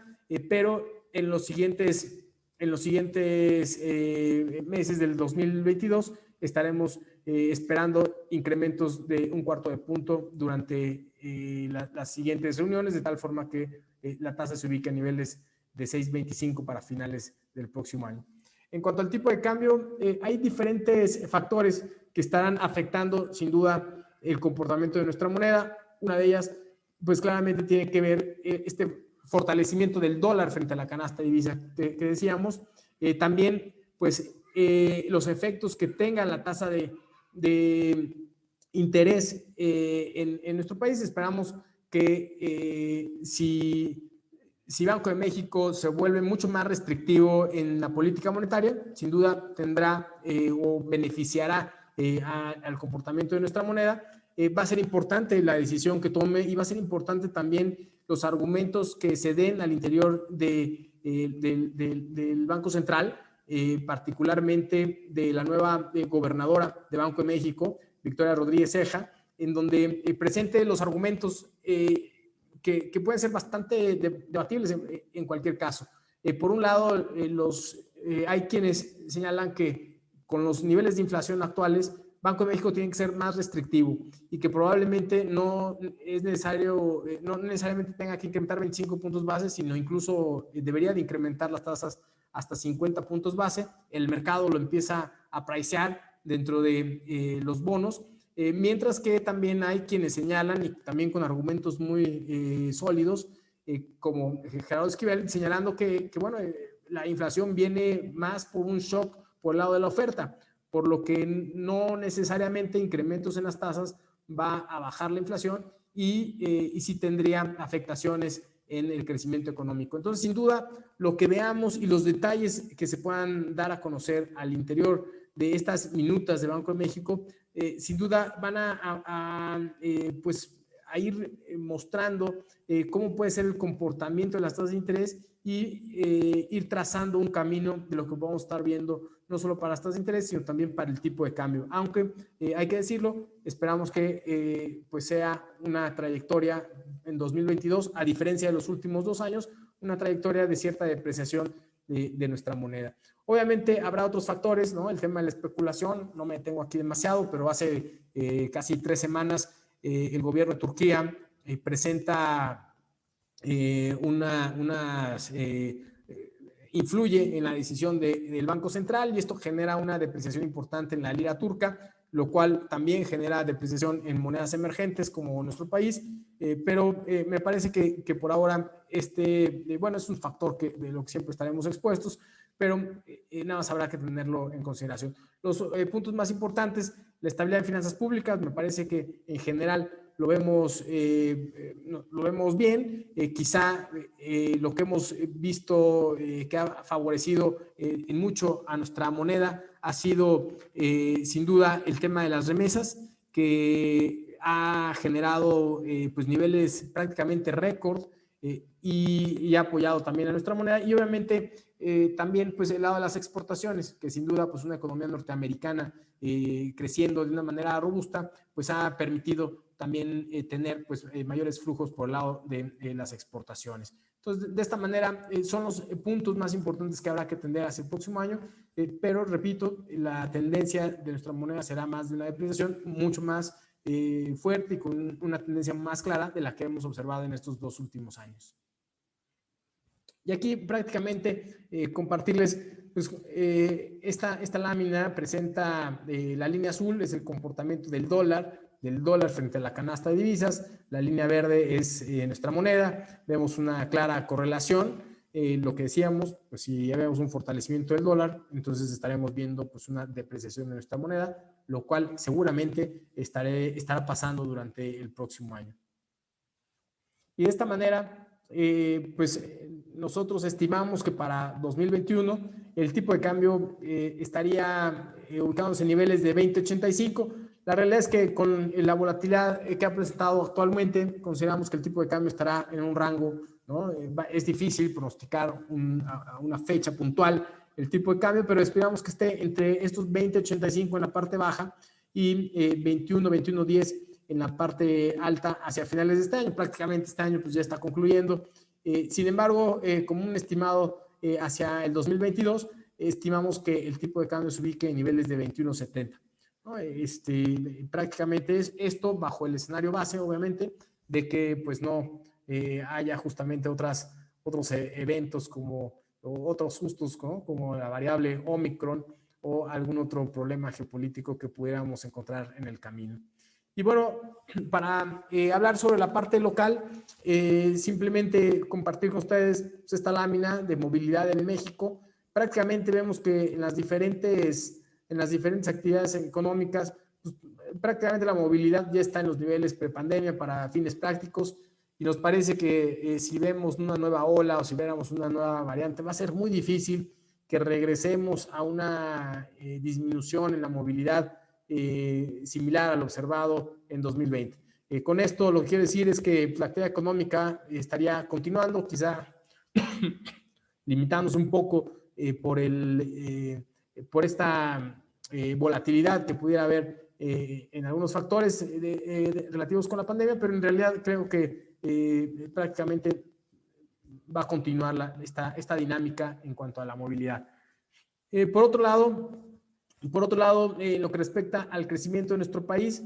Speaker 2: pero en los siguientes meses del 2022 estaremos esperando incrementos de 1/4 de punto durante las siguientes reuniones, de tal forma que la tasa se ubique a niveles de 6.25 para finales del próximo año. En cuanto al tipo de cambio, hay diferentes factores que estarán afectando sin duda el comportamiento de nuestra moneda. Una de ellas, pues claramente tiene que ver este fortalecimiento del dólar frente a la canasta de divisa que decíamos. También, pues, los efectos que tenga la tasa de interés en nuestro país. Esperamos que si Banco de México se vuelve mucho más restrictivo en la política monetaria, sin duda tendrá o beneficiará al comportamiento de nuestra moneda. Va a ser importante la decisión que tome, y va a ser importante también los argumentos que se den al interior del Banco Central, particularmente de la nueva gobernadora de Banco de México, Victoria Rodríguez Ceja, en donde presente los argumentos que pueden ser bastante debatibles en cualquier caso. Por un lado, hay quienes señalan que con los niveles de inflación actuales, Banco de México tiene que ser más restrictivo, y que probablemente no es necesario, no necesariamente tenga que incrementar 25 puntos base, sino incluso debería de incrementar las tasas hasta 50 puntos base. El mercado lo empieza a pricear dentro de los bonos, mientras que también hay quienes señalan, y también con argumentos muy sólidos, como Gerardo Esquivel, señalando que bueno, la inflación viene más por un shock por el lado de la oferta, por lo que no necesariamente incrementos en las tasas va a bajar la inflación, y sí tendría afectaciones en el crecimiento económico. Entonces, sin duda, lo que veamos y los detalles que se puedan dar a conocer al interior de estas minutas de Banco de México, sin duda van pues, a ir mostrando cómo puede ser el comportamiento de las tasas de interés, y ir trazando un camino de lo que vamos a estar viendo, no solo para las tasas de interés, sino también para el tipo de cambio. Aunque hay que decirlo, esperamos que pues sea una trayectoria en 2022, a diferencia de los últimos 2 años, una trayectoria de cierta depreciación de nuestra moneda. Obviamente habrá otros factores, ¿no? El tema de la especulación, no me detengo aquí demasiado, pero hace casi 3 semanas el gobierno de Turquía presenta influye en la decisión del Banco Central, y esto genera una depreciación importante en la lira turca, lo cual también genera depreciación en monedas emergentes como nuestro país, pero me parece que por ahora bueno, es un factor de lo que siempre estaremos expuestos, pero nada más habrá que tenerlo en consideración. Los puntos más importantes: la estabilidad de finanzas públicas. Me parece que en general lo vemos bien. Quizá lo que hemos visto que ha favorecido en mucho a nuestra moneda ha sido sin duda el tema de las remesas, que ha generado pues niveles prácticamente récord, y ha apoyado también a nuestra moneda. Y obviamente también pues el lado de las exportaciones, que sin duda pues una economía norteamericana creciendo de una manera robusta, pues ha permitido también tener pues mayores flujos por el lado de las exportaciones. Entonces, de esta manera son los puntos más importantes que habrá que atender hacia el próximo año, pero repito, la tendencia de nuestra moneda será más de una depreciación mucho más fuerte, y con una tendencia más clara de la que hemos observado en estos 2 últimos años. Y aquí prácticamente compartirles, pues, esta lámina presenta la línea azul es el comportamiento del dólar frente a la canasta de divisas. La línea verde es nuestra moneda. Vemos una clara correlación. lo que decíamos, pues si ya vemos un fortalecimiento del dólar, entonces estaremos viendo pues una depreciación de nuestra moneda, lo cual seguramente estará pasando durante el próximo año. Y de esta manera, nosotros estimamos que para 2021 el tipo de cambio estaría ubicándose en niveles de 20.85. La realidad es que con la volatilidad que ha presentado actualmente, consideramos que el tipo de cambio estará en un rango, ¿no? Es difícil pronosticar una fecha puntual el tipo de cambio, pero esperamos que esté entre estos 20.85 en la parte baja y 21.10 en la parte alta hacia finales de este año. Prácticamente este año pues ya está concluyendo. Sin embargo, como un estimado hacia el 2022, estimamos que el tipo de cambio se ubique en niveles de 21.70. ¿No? Prácticamente es esto bajo el escenario base, obviamente, de que pues no haya justamente otros eventos como otros sustos, ¿no? Como la variable Omicron o algún otro problema geopolítico que pudiéramos encontrar en el camino. Y bueno, para hablar sobre la parte local, simplemente compartir con ustedes esta lámina de movilidad en México. Prácticamente vemos que en las diferentes actividades económicas, pues, prácticamente la movilidad ya está en los niveles prepandemia para fines prácticos, y nos parece que si vemos una nueva ola o si viéramos una nueva variante, va a ser muy difícil que regresemos a una disminución en la movilidad similar al observado en 2020. Con esto lo que quiero decir es que la actividad económica estaría continuando, quizá limitándose un poco por esta volatilidad que pudiera haber en algunos factores relativos con la pandemia, pero en realidad creo que prácticamente va a continuar esta dinámica en cuanto a la movilidad. Por otro lado, lo que respecta al crecimiento de nuestro país,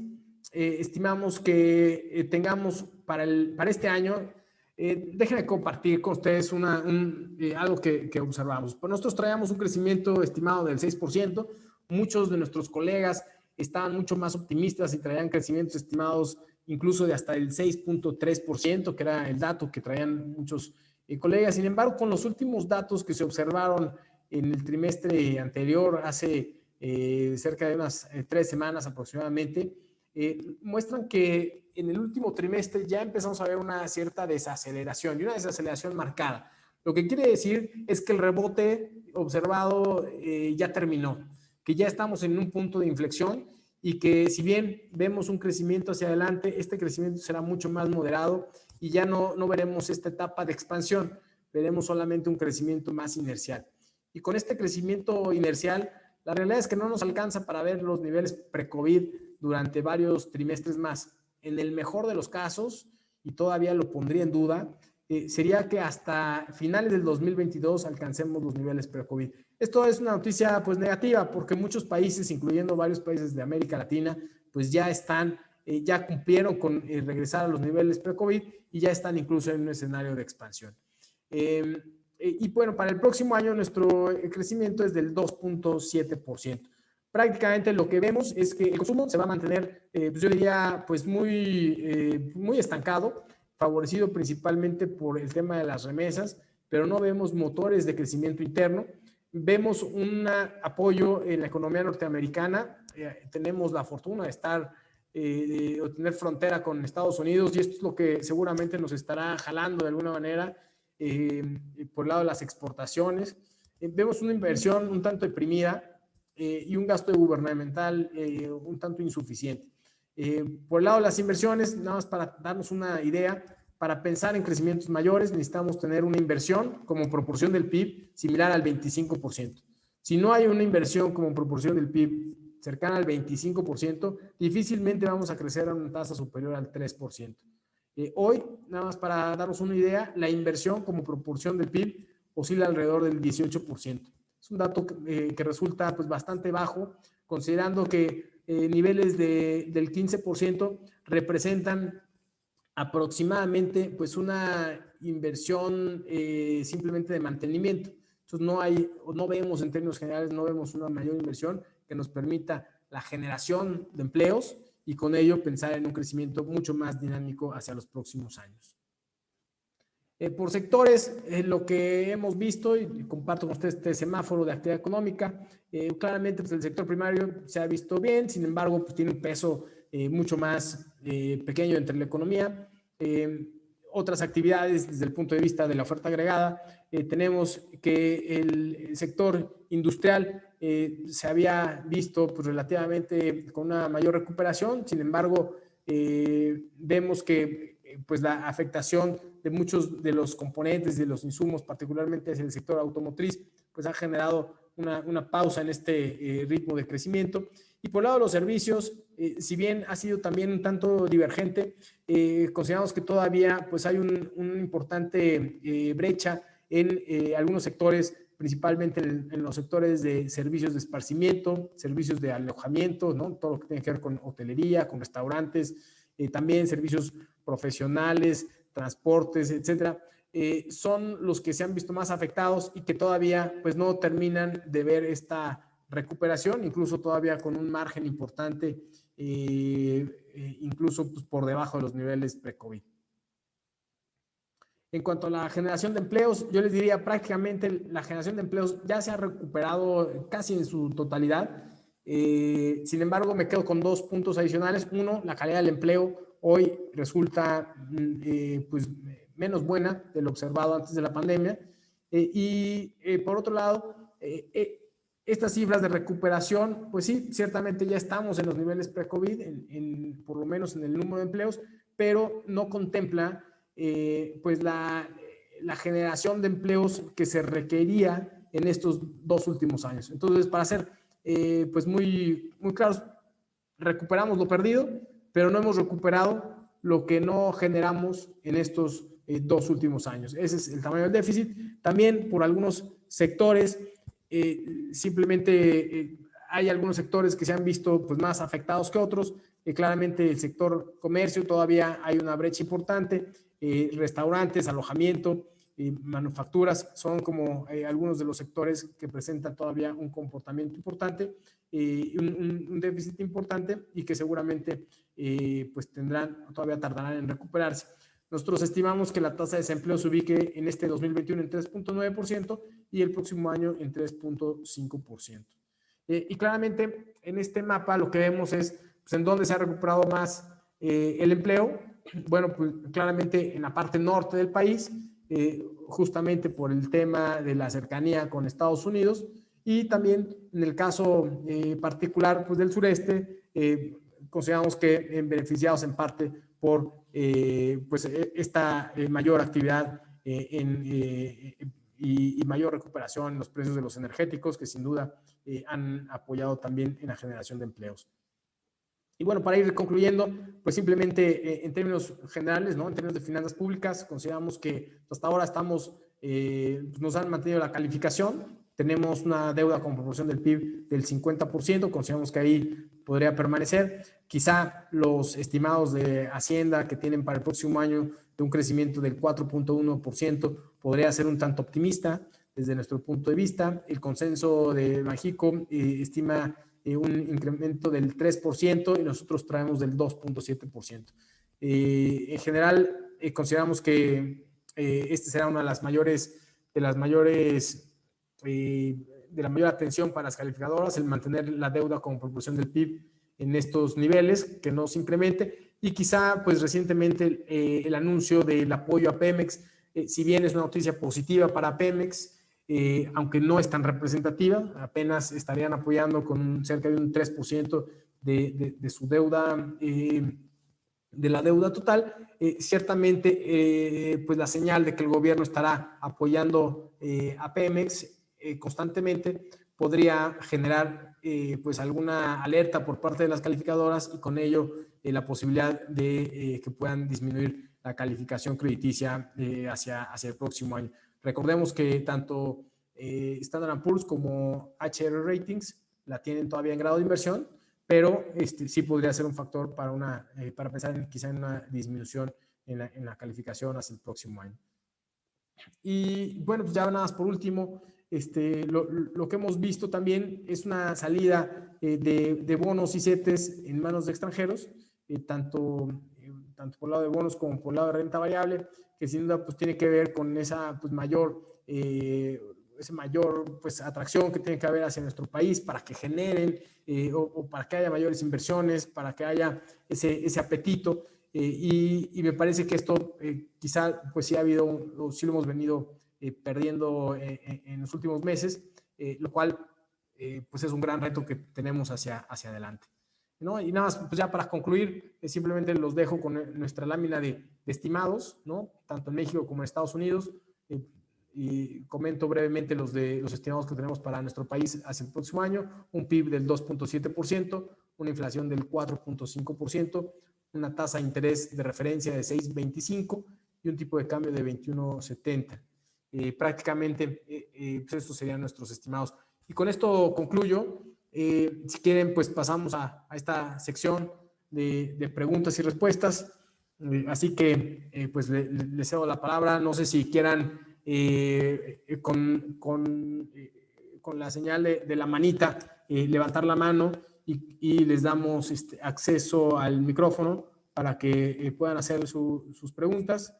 Speaker 2: estimamos que tengamos para este año, déjenme compartir con ustedes algo que observamos. Pues nosotros traíamos un crecimiento estimado del 6%, muchos de nuestros colegas estaban mucho más optimistas y traían crecimientos estimados incluso de hasta el 6.3%, que era el dato que traían muchos colegas. Sin embargo, con los últimos datos que se observaron en el trimestre anterior, hace cerca de unas 3 semanas aproximadamente, muestran que en el último trimestre ya empezamos a ver una cierta desaceleración y una desaceleración marcada. Lo que quiere decir es que el rebote observado ya terminó, que ya estamos en un punto de inflexión y que si bien vemos un crecimiento hacia adelante, este crecimiento será mucho más moderado y ya no veremos esta etapa de expansión, veremos solamente un crecimiento más inercial. Y con este crecimiento inercial, la realidad es que no nos alcanza para ver los niveles pre-COVID durante varios trimestres más. En el mejor de los casos, y todavía lo pondría en duda, sería que hasta finales del 2022 alcancemos los niveles pre-COVID. Esto es una noticia pues negativa porque muchos países, incluyendo varios países de América Latina, pues ya ya cumplieron con regresar a los niveles pre-COVID y ya están incluso en un escenario de expansión. Y bueno, para el próximo año nuestro crecimiento es del 2.7%. Prácticamente lo que vemos es que el consumo se va a mantener, pues yo diría, pues muy estancado, favorecido principalmente por el tema de las remesas, pero no vemos motores de crecimiento interno. Vemos un apoyo en la economía norteamericana. Tenemos la fortuna de tener frontera con Estados Unidos, y esto es lo que seguramente nos estará jalando de alguna manera por el lado de las exportaciones. Vemos una inversión un tanto deprimida y un gasto gubernamental un tanto insuficiente. Por el lado de las inversiones, nada más para darnos una idea, para pensar en crecimientos mayores necesitamos tener una inversión como proporción del PIB similar al 25%. Si no hay una inversión como proporción del PIB cercana al 25%, difícilmente vamos a crecer a una tasa superior al 3%. Hoy, nada más para darnos una idea, la inversión como proporción del PIB oscila alrededor del 18%. Es un dato que resulta pues, bastante bajo, considerando que niveles del 15% representan aproximadamente pues, una inversión simplemente de mantenimiento. Entonces no vemos en términos generales, no vemos una mayor inversión que nos permita la generación de empleos y con ello pensar en un crecimiento mucho más dinámico hacia los próximos años. Por sectores, lo que hemos visto, y comparto con ustedes este semáforo de actividad económica, claramente pues, el sector primario se ha visto bien, sin embargo, pues, tiene un peso mucho más pequeño entre la economía. Otras actividades desde el punto de vista de la oferta agregada, tenemos que el sector industrial se había visto pues, relativamente con una mayor recuperación, sin embargo, vemos que pues la afectación de muchos de los componentes, de los insumos, particularmente hacia el sector automotriz, pues ha generado una pausa en este ritmo de crecimiento. Y por el lado de los servicios, si bien ha sido también un tanto divergente, consideramos que todavía pues hay una importante brecha en algunos sectores, principalmente en los sectores de servicios de esparcimiento, servicios de alojamiento, ¿no? Todo lo que tiene que ver con hotelería, con restaurantes, también servicios profesionales, transportes, etcétera, son los que se han visto más afectados y que todavía pues no terminan de ver esta recuperación, incluso todavía con un margen importante, incluso pues, por debajo de los niveles pre-COVID. En cuanto a la generación de empleos, yo les diría prácticamente la generación de empleos ya se ha recuperado casi en su totalidad. Sin embargo, me quedo con 2 puntos adicionales. Uno, la calidad del empleo hoy resulta pues, menos buena de lo observado antes de la pandemia. Por otro lado, estas cifras de recuperación, pues sí, ciertamente ya estamos en los niveles pre-COVID, por lo menos en el número de empleos, pero no contempla pues la generación de empleos que se requería en estos 2 últimos años. Entonces, para ser pues muy claros, recuperamos lo perdido, pero no hemos recuperado lo que no generamos en estos 2 últimos años. Ese es el tamaño del déficit. También por algunos sectores, simplemente hay algunos sectores que se han visto pues, más afectados que otros. Claramente el sector comercio todavía hay una brecha importante. Restaurantes, alojamiento, manufacturas son como algunos de los sectores que presentan todavía un comportamiento importante, un déficit importante y que seguramente pues todavía tardarán en recuperarse. Nosotros estimamos que la tasa de desempleo se ubique en este 2021 en 3.9% y el próximo año en 3.5%. Y claramente en este mapa lo que vemos es pues, en dónde se ha recuperado más el empleo. Bueno, pues claramente en la parte norte del país, justamente por el tema de la cercanía con Estados Unidos, y también en el caso particular pues, del sureste, consideramos que beneficiados en parte por pues, esta mayor actividad y mayor recuperación en los precios de los energéticos, que sin duda han apoyado también en la generación de empleos. Y bueno, para ir concluyendo, pues simplemente en términos generales, ¿no? En términos de finanzas públicas, consideramos que hasta ahora nos han mantenido la calificación, tenemos una deuda con proporción del PIB del 50%, consideramos que ahí podría permanecer. Quizá los estimados de Hacienda que tienen para el próximo año de un crecimiento del 4.1% podría ser un tanto optimista desde nuestro punto de vista. El consenso de Banxico estima un incremento del 3% y nosotros traemos del 2.7%. En general, consideramos que este será una de la mayor atención para las calificadoras, el mantener la deuda como proporción del PIB en estos niveles, que no se incremente, y quizá pues recientemente el anuncio del apoyo a Pemex, si bien es una noticia positiva para Pemex, aunque no es tan representativa, apenas estarían apoyando con cerca de un 3% de su deuda, de la deuda total, ciertamente pues la señal de que el gobierno estará apoyando a Pemex constantemente podría generar pues alguna alerta por parte de las calificadoras y con ello la posibilidad de que puedan disminuir la calificación crediticia hacia el próximo año. Recordemos que tanto Standard & Poor's como HR Ratings la tienen todavía en grado de inversión, pero sí podría ser un factor para pensar quizá en una disminución en la calificación hacia el próximo año. Y bueno, pues ya nada más por último, lo que hemos visto también es una salida de bonos y CETES en manos de extranjeros, tanto tanto por el lado de bonos como por el lado de renta variable, que sin duda pues tiene que ver con esa pues mayor pues, atracción que tiene que haber hacia nuestro país para que generen o para que haya mayores inversiones, para que haya ese apetito. Y me parece que esto quizá pues sí ha habido, o sí lo hemos venido perdiendo en los últimos meses, lo cual pues es un gran reto que tenemos hacia adelante, ¿no? Y nada más, pues ya para concluir, simplemente los dejo con nuestra lámina de estimados, ¿no? Tanto en México como en Estados Unidos. Y comento brevemente los estimados que tenemos para nuestro país hacia el próximo año: un PIB del 2.7%, una inflación del 4.5%, una tasa de interés de referencia de 6.25 y un tipo de cambio de 21.70. Prácticamente, pues estos serían nuestros estimados. Y con esto concluyo. Si quieren, pues pasamos a esta sección de preguntas y respuestas. Así que, pues les cedo la palabra. No sé si quieran con la señal de la manita levantar la mano y les damos acceso al micrófono para que puedan hacer sus preguntas.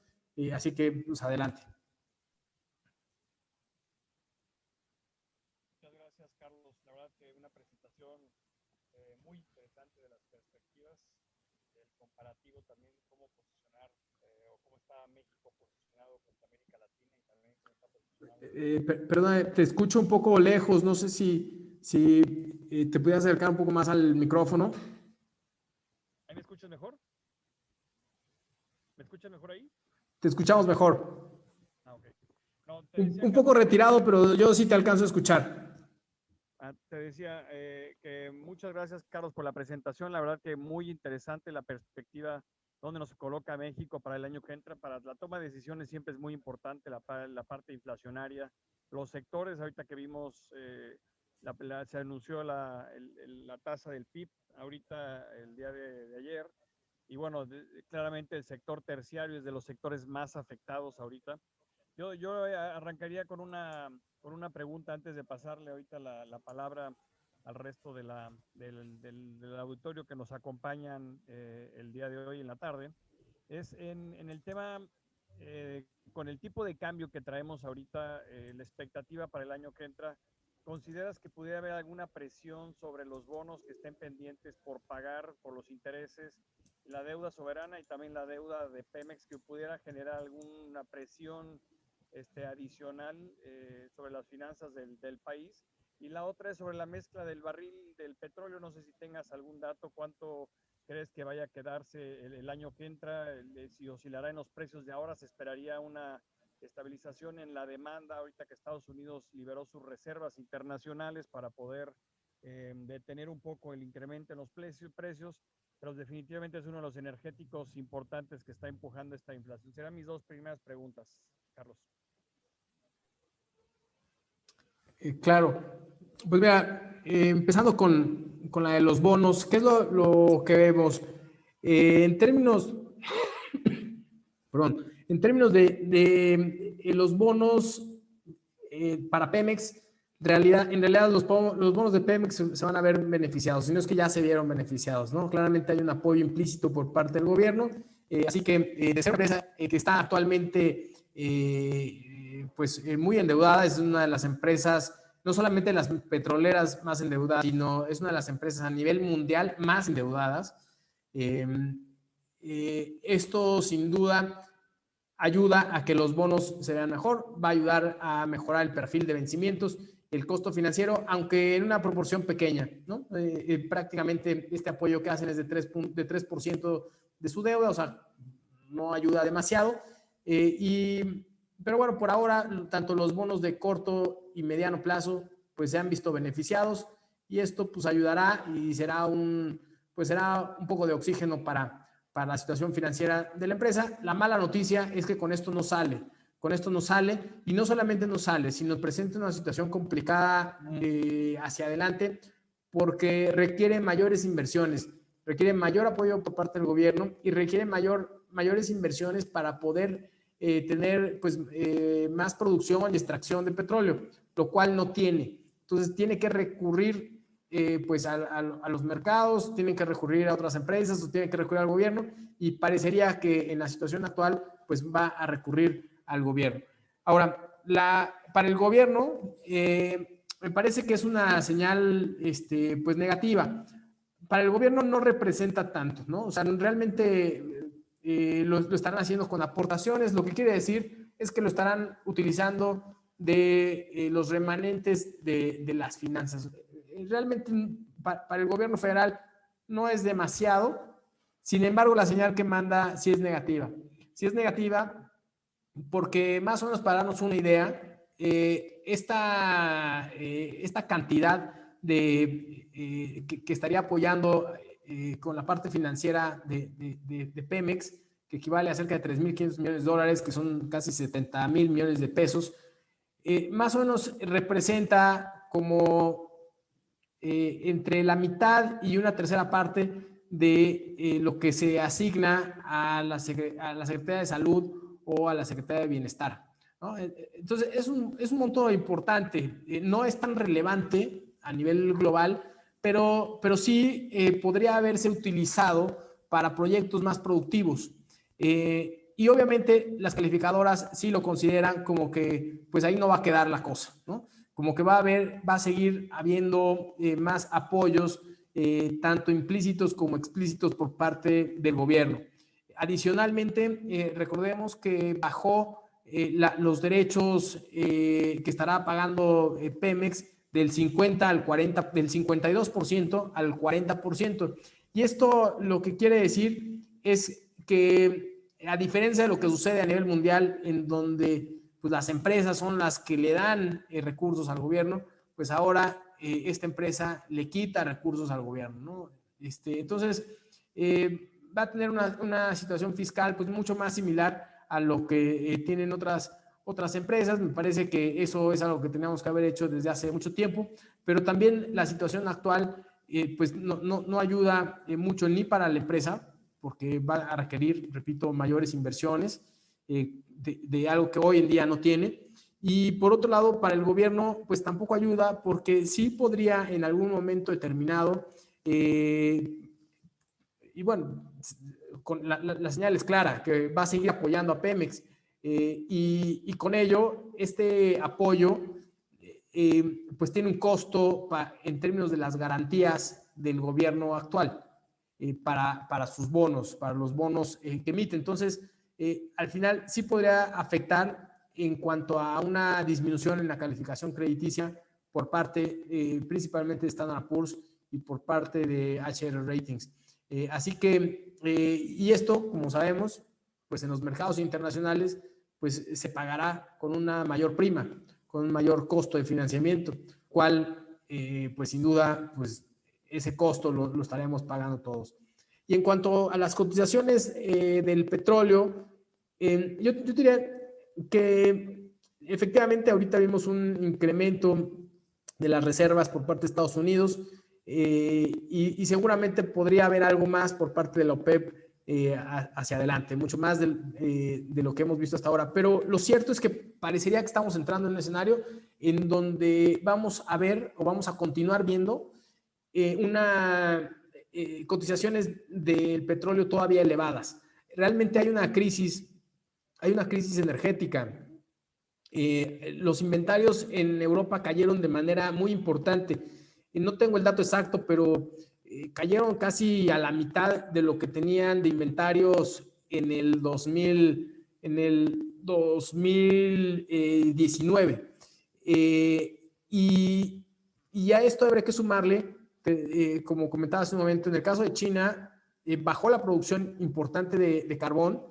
Speaker 2: Así que, pues adelante.
Speaker 1: Muchas gracias, Carlos. La verdad que una presentación muy interesante de las perspectivas, del comparativo también, cómo posicionar o cómo está México posicionado contra América Latina y también cómo está posicionado.
Speaker 2: Perdón, te escucho un poco lejos. No sé si te pudieras acercar un poco más al micrófono.
Speaker 1: ¿Ahí me escuchas mejor? ¿Me escuchas mejor ahí?
Speaker 2: Te escuchamos mejor.
Speaker 1: Ah, ok. No, te decía,
Speaker 2: Un poco retirado, pero yo sí te alcanzo a escuchar.
Speaker 1: Te decía que muchas gracias, Carlos, por la presentación. La verdad que muy interesante la perspectiva donde nos coloca México para el año que entra. Para la toma de decisiones siempre es muy importante la parte inflacionaria. Los sectores, ahorita que vimos, se anunció la tasa del PIB ahorita el día de ayer. Y bueno, claramente el sector terciario es de los sectores más afectados ahorita. Yo arrancaría con una pregunta antes de pasarle ahorita la palabra al resto del auditorio que nos acompañan el día de hoy en la tarde. Es en el tema, con el tipo de cambio que traemos ahorita, la expectativa para el año que entra, ¿consideras que pudiera haber alguna presión sobre los bonos que estén pendientes por pagar, por los intereses, la deuda soberana y también la deuda de Pemex, que pudiera generar alguna presión adicional sobre las finanzas del país? Y la otra es sobre la mezcla del barril del petróleo. No sé si tengas algún dato, cuánto crees que vaya a quedarse el año que entra, si oscilará en los precios de ahora. Se esperaría una estabilización en la demanda ahorita que Estados Unidos liberó sus reservas internacionales para poder detener un poco el incremento en los precios, pero definitivamente es uno de los energéticos importantes que está empujando esta inflación. Serán mis dos primeras preguntas, Carlos.
Speaker 2: Claro. Pues mira, empezando con la de los bonos, ¿qué es lo que vemos? En términos, perdón, en términos de los bonos para Pemex, en realidad los bonos de Pemex se van a ver beneficiados, si no es que ya se vieron beneficiados, ¿no? Claramente hay un apoyo implícito por parte del gobierno, así que de ser una empresa que está actualmente pues muy endeudada, es una de las empresas, no solamente las petroleras más endeudadas, sino es una de las empresas a nivel mundial más endeudadas. Esto sin duda ayuda a que los bonos se vean mejor, va a ayudar a mejorar el perfil de vencimientos, el costo financiero, aunque en una proporción pequeña, ¿no? Prácticamente este apoyo que hacen es de 3% de su deuda, o sea, no ayuda demasiado. Pero bueno, por ahora, tanto los bonos de corto y mediano plazo, pues se han visto beneficiados y esto pues ayudará y será un poco de oxígeno para la situación financiera de la empresa. La mala noticia es que con esto no sale y no solamente no sale, sino presenta una situación complicada hacia adelante porque requiere mayores inversiones, requiere mayor apoyo por parte del gobierno y requiere mayores inversiones para poder tener pues, más producción y extracción de petróleo, lo cual no tiene. Entonces tiene que recurrir pues a los mercados, tienen que recurrir a otras empresas o tienen que recurrir al gobierno, y parecería que en la situación actual pues va a recurrir al gobierno. Ahora, para el gobierno me parece que es una señal pues negativa. Para el gobierno no representa tanto, ¿no? O sea, realmente lo estarán haciendo con aportaciones, lo que quiere decir es que lo estarán utilizando de los remanentes de las finanzas. Realmente para el gobierno federal no es demasiado, sin embargo la señal que manda sí es negativa. Sí es negativa porque, más o menos para darnos una idea, esta cantidad que estaría apoyando con la parte financiera de Pemex, que equivale a cerca de 3.500 millones de dólares, que son casi 70,000 millones de pesos, más o menos representa como entre la mitad y una tercera parte de lo que se asigna a la Secretaría de Salud o a la Secretaría de Bienestar, ¿no? Entonces, es un monto importante. No es tan relevante a nivel global, pero sí podría haberse utilizado para proyectos más productivos. Y obviamente las calificadoras sí lo consideran como que pues ahí no va a quedar la cosa, ¿no? Como que va a seguir habiendo más apoyos, tanto implícitos como explícitos por parte del gobierno. Adicionalmente, recordemos que bajó los derechos que estará pagando Pemex del 50 al 40, del 52% al 40%. Y esto lo que quiere decir es que, a diferencia de lo que sucede a nivel mundial, en donde pues las empresas son las que le dan recursos al gobierno, pues ahora esta empresa le quita recursos al gobierno, ¿no? Entonces, va a tener una situación fiscal pues mucho más similar a lo que tienen otras empresas. Me parece que eso es algo que teníamos que haber hecho desde hace mucho tiempo, pero también la situación actual pues no ayuda mucho ni para la empresa, porque va a requerir, repito, mayores inversiones de algo que hoy en día no tiene. Y por otro lado, para el gobierno, pues tampoco ayuda, porque sí podría en algún momento determinado, y bueno, con la señal es clara, que va a seguir apoyando a Pemex, y con ello, este apoyo pues tiene un costo en términos de las garantías del gobierno actual para sus bonos, para los bonos que emite. Entonces, al final sí podría afectar en cuanto a una disminución en la calificación crediticia por parte principalmente de Standard & Poor's y por parte de HR Ratings. Así que, y esto, como sabemos, pues en los mercados internacionales, pues se pagará con una mayor prima, con un mayor costo de financiamiento, cual, pues sin duda, pues ese costo lo estaremos pagando todos. Y en cuanto a las cotizaciones del petróleo, yo diría que efectivamente ahorita vimos un incremento de las reservas por parte de Estados Unidos, y seguramente podría haber algo más por parte de la OPEP hacia adelante, mucho más de lo que hemos visto hasta ahora. Pero lo cierto es que parecería que estamos entrando en un escenario en donde vamos a ver o vamos a continuar viendo cotizaciones del petróleo todavía elevadas. Realmente hay una crisis energética. Los inventarios en Europa cayeron de manera muy importante. No tengo el dato exacto, pero cayeron casi a la mitad de lo que tenían de inventarios en el 2019. Y a esto habría que sumarle, como comentaba hace un momento, en el caso de China, bajó la producción importante de carbón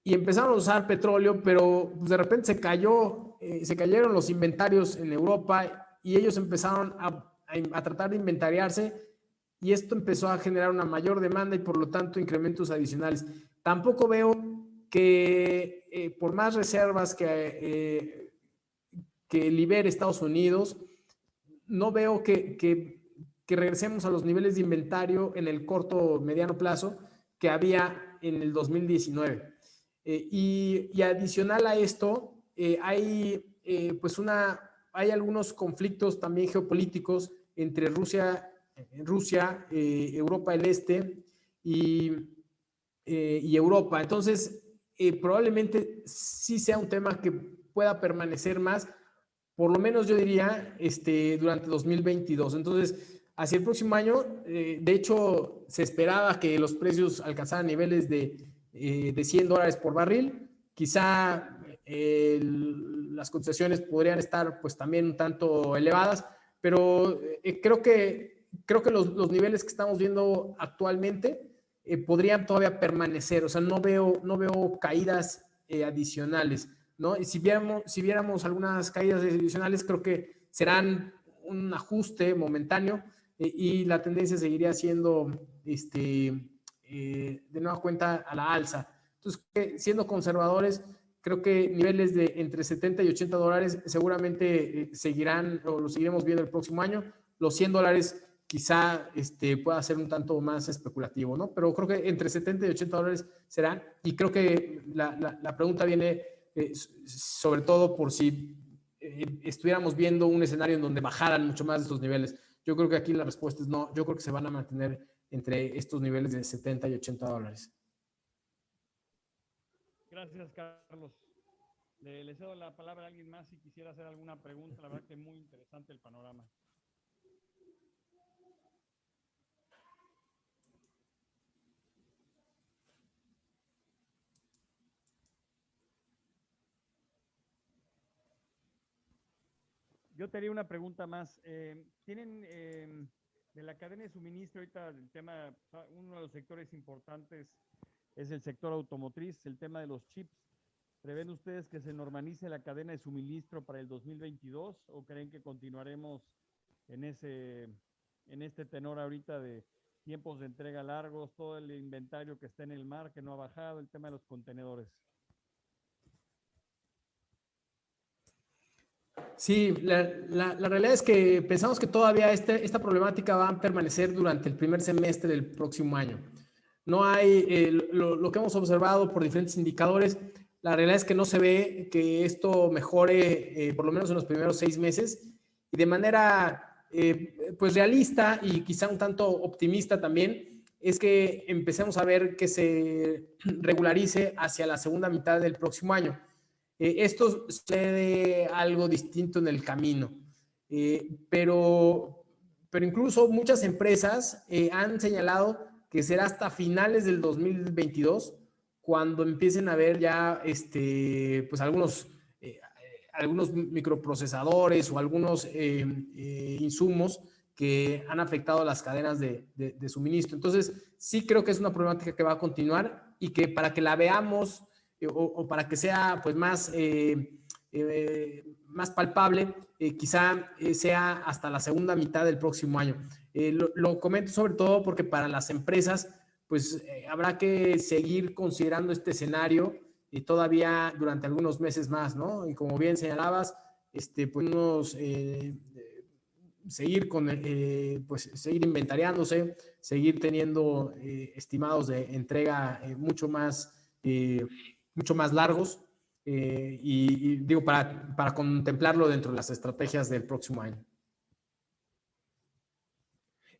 Speaker 2: y empezaron a usar petróleo, pero pues de repente se cayeron los inventarios en Europa y ellos empezaron a tratar de inventariarse, y esto empezó a generar una mayor demanda y por lo tanto incrementos adicionales. Tampoco veo que por más reservas que libere Estados Unidos, no veo que regresemos a los niveles de inventario en el corto o mediano plazo que había en el 2019. Y adicional a esto, hay algunos conflictos también geopolíticos entre Rusia, Europa del Este y Europa. Entonces, probablemente sí sea un tema que pueda permanecer más, por lo menos yo diría, durante 2022. Entonces, hacia el próximo año, de hecho, se esperaba que los precios alcanzaran niveles de $100 por barril. Quizá las cotizaciones podrían estar pues también un tanto elevadas, pero creo que los niveles que estamos viendo actualmente podrían todavía permanecer. O sea, no veo caídas adicionales, ¿no? Y si viéramos algunas caídas adicionales, creo que serán un ajuste momentáneo y la tendencia seguiría siendo de nueva cuenta a la alza. Entonces, siendo conservadores, creo que niveles de entre 70 y $80 seguramente seguirán o lo seguiremos viendo el próximo año. Los $100 quizá pueda ser un tanto más especulativo, ¿no? Pero creo que entre 70 y $80 será, y creo que la pregunta viene sobre todo por si estuviéramos viendo un escenario en donde bajaran mucho más de estos niveles. Yo creo que aquí la respuesta es no. Yo creo que se van a mantener entre estos niveles de 70 y $80.
Speaker 3: Gracias, Carlos. Le cedo la palabra a alguien más si quisiera hacer alguna pregunta. La verdad que es muy interesante el panorama. Yo tenía una pregunta más. ¿Tienen de la cadena de suministro ahorita el tema, uno de los sectores importantes es el sector automotriz, el tema de los chips? ¿Prevén ustedes que se normalice la cadena de suministro para el 2022 o creen que continuaremos en este tenor ahorita de tiempos de entrega largos, todo el inventario que está en el mar que no ha bajado, el tema de los contenedores?
Speaker 2: Sí, la realidad es que pensamos que todavía esta problemática va a permanecer durante el primer semestre del próximo año. No hay, lo que hemos observado por diferentes indicadores, la realidad es que no se ve que esto mejore por lo menos en los primeros 6 meses y de manera pues realista y quizá un tanto optimista también es que empecemos a ver que se regularice hacia la segunda mitad del próximo año. Esto sucede algo distinto en el camino, pero incluso muchas empresas han señalado que será hasta finales del 2022 cuando empiecen a ver ya pues algunos microprocesadores o algunos insumos que han afectado las cadenas de suministro. Entonces, sí creo que es una problemática que va a continuar y que para que la veamos o para que sea pues más palpable, quizá sea hasta la segunda mitad del próximo año. Lo comento sobre todo porque para las empresas pues habrá que seguir considerando este escenario todavía durante algunos meses más, ¿no? Y como bien señalabas, pues seguir seguir inventariándose, seguir teniendo estimados de entrega mucho más largos y digo, para contemplarlo dentro de las estrategias del próximo año.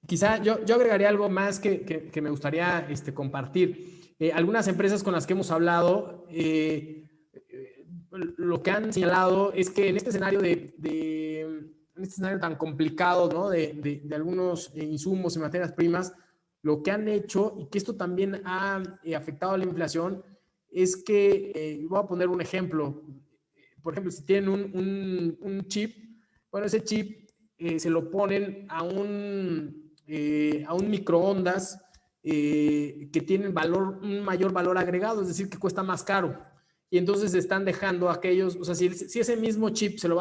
Speaker 2: Quizá yo agregaría algo más que me gustaría compartir. Algunas empresas con las que hemos hablado, lo que han señalado es que en este escenario en este escenario tan complicado, ¿no? de algunos insumos y materias primas, lo que han hecho, y que esto también ha afectado a la inflación, es que, voy a poner un ejemplo. Por ejemplo, si tienen un chip, bueno, ese chip se lo ponen a un microondas que tiene un mayor valor agregado, es decir, que cuesta más caro. Y entonces están dejando aquellos, o sea, si ese mismo chip se lo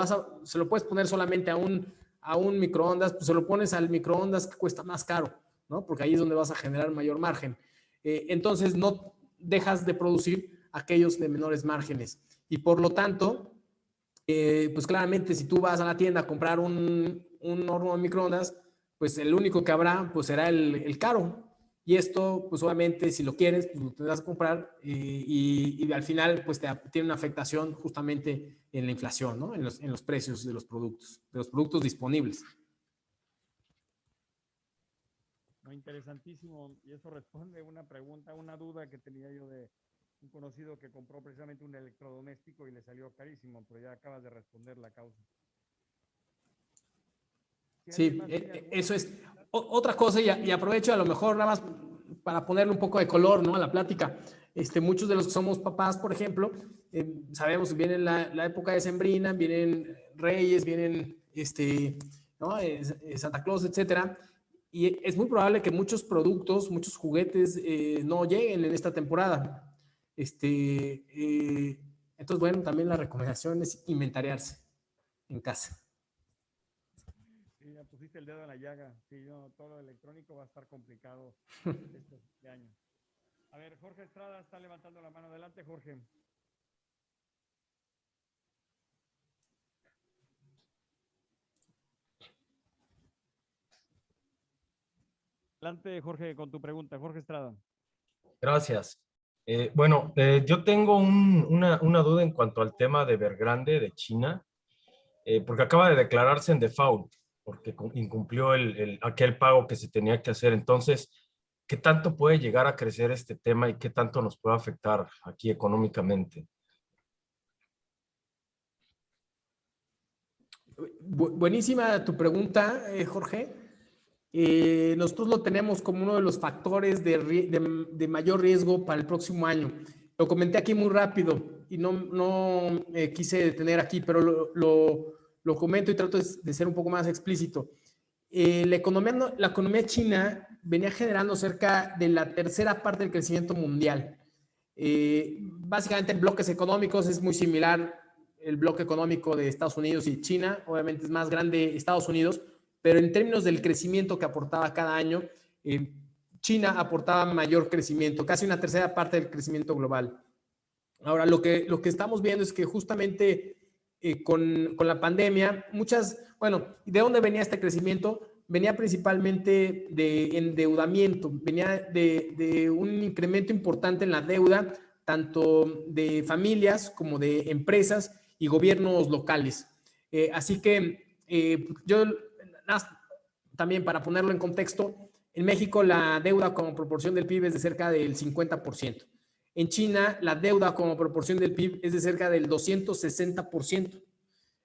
Speaker 2: puedes poner solamente a un microondas, pues se lo pones al microondas que cuesta más caro, ¿no? Porque ahí es donde vas a generar mayor margen. Entonces no dejas de producir aquellos de menores márgenes. Y por lo tanto, pues claramente si tú vas a la tienda a comprar un horno de microondas, pues el único que habrá pues será el caro. Y esto, pues obviamente, si lo quieres, pues lo tendrás que comprar y al final, pues tiene una afectación justamente en la inflación, ¿no? En los precios de los productos disponibles.
Speaker 3: No, interesantísimo. Y eso responde a una pregunta, una duda que tenía yo de un conocido que compró precisamente un electrodoméstico y le salió carísimo, pero ya acabas de responder la causa. Si alguien
Speaker 2: Sí,
Speaker 3: más tiene alguna
Speaker 2: eso es.
Speaker 3: pregunta.
Speaker 2: Otra cosa, y aprovecho a lo mejor nada más para ponerle un poco de color, ¿no?, a la plática. Muchos de los que somos papás, por ejemplo, sabemos que viene la época de Sembrina, vienen Reyes, vienen ¿no?, Santa Claus, etcétera. Y es muy probable que muchos productos, muchos juguetes no lleguen en esta temporada. Entonces, bueno, también la recomendación es inventariarse en casa.
Speaker 3: Sí, ya pusiste el dedo en la llaga. Sí, no, todo lo electrónico va a estar complicado este año. A ver, Jorge Estrada está levantando la mano. Adelante, Jorge. Adelante, Jorge, con tu pregunta. Jorge Estrada.
Speaker 4: Gracias. Bueno, yo tengo una duda en cuanto al tema de Evergrande de China, porque acaba de declararse en default, porque incumplió aquel pago que se tenía que hacer. Entonces, ¿qué tanto puede llegar a crecer este tema y qué tanto nos puede afectar aquí económicamente?
Speaker 2: Buenísima tu pregunta, Jorge. Nosotros lo tenemos como uno de los factores de mayor riesgo para el próximo año. Lo comenté aquí muy rápido y no quise detener aquí, pero lo comento y trato de ser un poco más explícito. La economía china venía generando cerca de la tercera parte del crecimiento mundial. Básicamente en bloques económicos es muy similar el bloque económico de Estados Unidos y China. Obviamente es más grande Estados Unidos, pero en términos del crecimiento que aportaba cada año, China aportaba mayor crecimiento, casi una tercera parte del crecimiento global. Ahora, lo que estamos viendo es que justamente con la pandemia, bueno, ¿de dónde venía este crecimiento? Venía principalmente de endeudamiento, venía de un incremento importante en la deuda, tanto de familias como de empresas y gobiernos locales. Así que yo, también para ponerlo en contexto, en México la deuda como proporción del PIB es de cerca del 50%. En China la deuda como proporción del PIB es de cerca del 260%.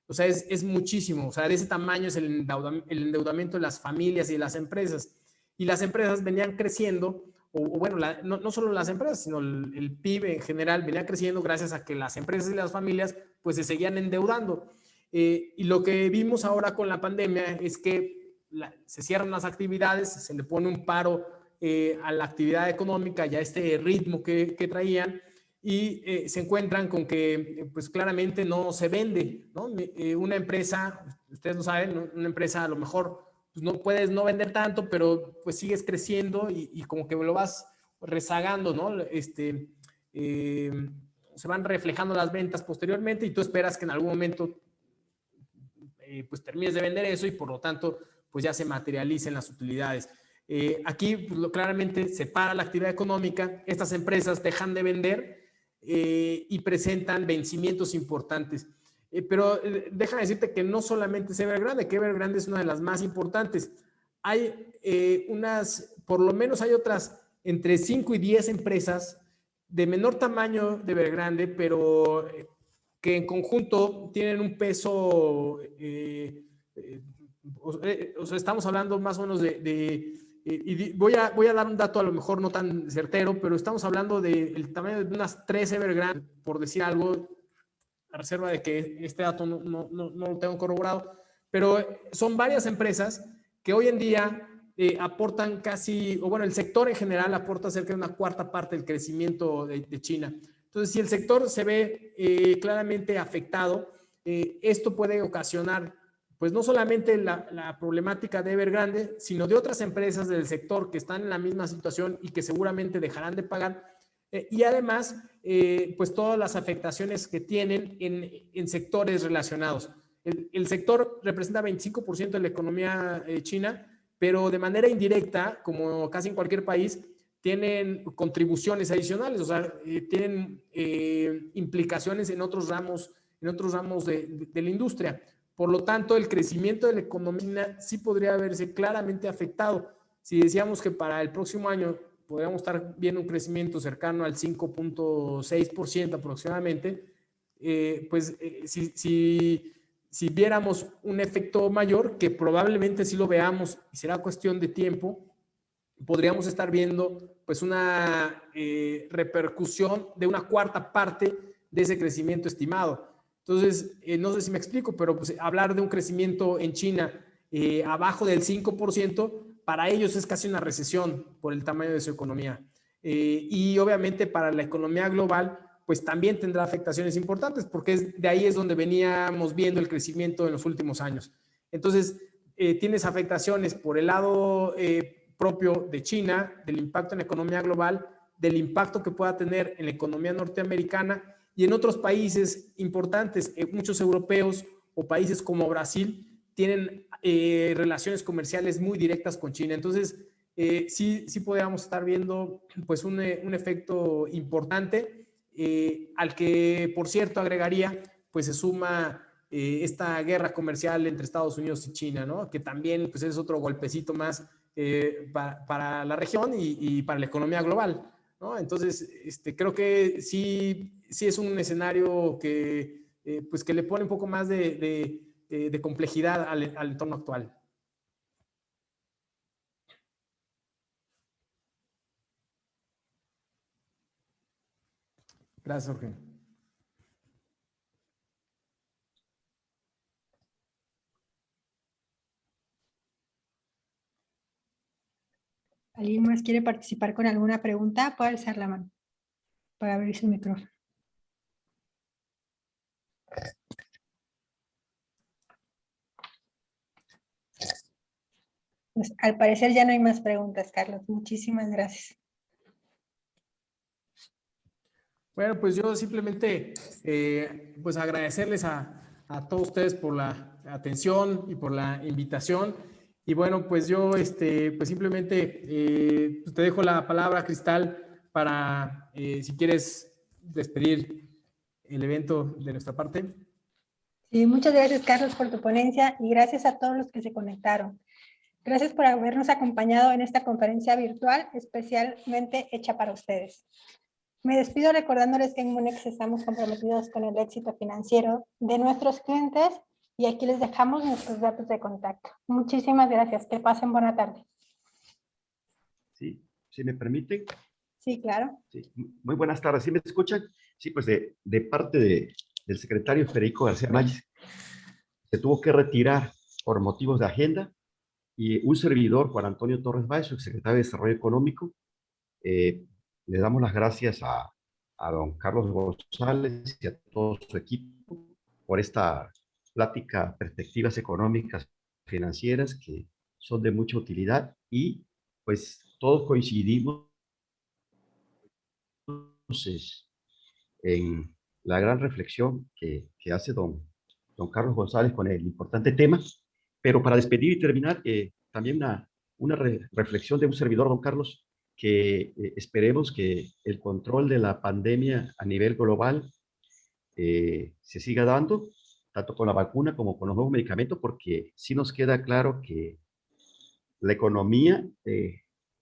Speaker 2: O sea, es muchísimo. O sea, de ese tamaño es el endeudamiento de las familias y de las empresas. Y las empresas venían creciendo, o bueno, no solo las empresas, sino el PIB en general venía creciendo gracias a que las empresas y las familias pues se seguían endeudando. Y lo que vimos ahora con la pandemia es que se cierran las actividades, se le pone un paro a la actividad económica y a este ritmo que traían, y se encuentran con que pues claramente no se vende, ¿no? Una empresa, ustedes lo saben, ¿no?, una empresa a lo mejor pues no puedes no vender tanto, pero pues sigues creciendo y como que lo vas rezagando, ¿no? Se van reflejando las ventas posteriormente y tú esperas que en algún momento pues termines de vender eso y por lo tanto pues ya se materialicen las utilidades. Aquí pues, claramente se para la actividad económica, estas empresas dejan de vender y presentan vencimientos importantes. Pero déjame decirte que no solamente es Evergrande, que Evergrande es una de las más importantes. Hay por lo menos hay otras entre 5 y 10 empresas de menor tamaño de Evergrande, pero que en conjunto tienen un peso, o sea, estamos hablando más o menos y voy a dar un dato a lo mejor no tan certero, pero estamos hablando del tamaño de unas 3 Evergrande, por decir algo, a reserva de que este dato no lo tengo corroborado, pero son varias empresas que hoy en día aportan casi, o bueno, el sector en general aporta cerca de una cuarta parte del crecimiento de China. Entonces, si el sector se ve claramente afectado, esto puede ocasionar pues no solamente la problemática de Evergrande, sino de otras empresas del sector que están en la misma situación y que seguramente dejarán de pagar. Y además, pues todas las afectaciones que tienen en sectores relacionados. El sector representa 25% de la economía china, pero de manera indirecta, como casi en cualquier país, tienen contribuciones adicionales, o sea, tienen implicaciones en otros ramos de la industria. Por lo tanto, el crecimiento de la economía sí podría verse claramente afectado. si decíamos que para el próximo año podríamos estar viendo un crecimiento cercano al 5.6% aproximadamente, si viéramos un efecto mayor, que probablemente sí lo veamos y será cuestión de tiempo, podríamos estar viendo pues una repercusión de una cuarta parte de ese crecimiento estimado. Entonces, no sé si me explico, pero pues, hablar de un crecimiento en China abajo del 5%, para ellos es casi una recesión por el tamaño de su economía. Y obviamente para la economía global, pues también tendrá afectaciones importantes, porque de ahí es donde veníamos viendo el crecimiento en los últimos años. Entonces, tienes afectaciones por el lado propio de China, del impacto en la economía global, del impacto que pueda tener en la economía norteamericana y en otros países importantes, muchos europeos o países como Brasil tienen relaciones comerciales muy directas con China. Entonces, sí podríamos estar viendo pues un efecto importante al que, por cierto, agregaría, pues se suma esta guerra comercial entre Estados Unidos y China, ¿no? Que también pues es otro golpecito más para la región y para la economía global, ¿no? Entonces, creo que sí es un escenario que, pues que le pone un poco más de complejidad al entorno actual. Gracias, Jorge.
Speaker 5: ¿Alguien más quiere participar con alguna pregunta? Puede alzar la mano para abrir su micrófono. Pues, al parecer ya no hay más preguntas, Carlos. Muchísimas gracias.
Speaker 2: Bueno, pues yo simplemente pues agradecerles a todos ustedes por la atención y por la invitación. Y bueno, pues yo pues simplemente pues te dejo la palabra, Cristal, para si quieres despedir el evento de nuestra parte.
Speaker 5: Sí, muchas gracias, Carlos, por tu ponencia y gracias a todos los que se conectaron. Gracias por habernos acompañado en esta conferencia virtual especialmente hecha para ustedes. Me despido recordándoles que en Monex estamos comprometidos con el éxito financiero de nuestros clientes y aquí les dejamos nuestros datos de contacto. Muchísimas gracias. Que pasen buena tarde.
Speaker 6: Sí, ¿sí me permiten?
Speaker 5: Sí, claro.
Speaker 6: Sí. Muy buenas tardes. ¿Sí me escuchan? Sí, pues de parte del secretario Federico García Mállez, se tuvo que retirar por motivos de agenda y un servidor, Juan Antonio Torres Báez, subsecretario de Desarrollo Económico, le damos las gracias a don Carlos González y a todo su equipo por esta plática, perspectivas económicas financieras que son de mucha utilidad y pues todos coincidimos en la gran reflexión que hace don Carlos González con el importante tema. Pero para despedir y terminar, también una reflexión de un servidor, don Carlos, que esperemos que el control de la pandemia a nivel global se siga dando, tanto con la vacuna como con los nuevos medicamentos, porque sí nos queda claro que la economía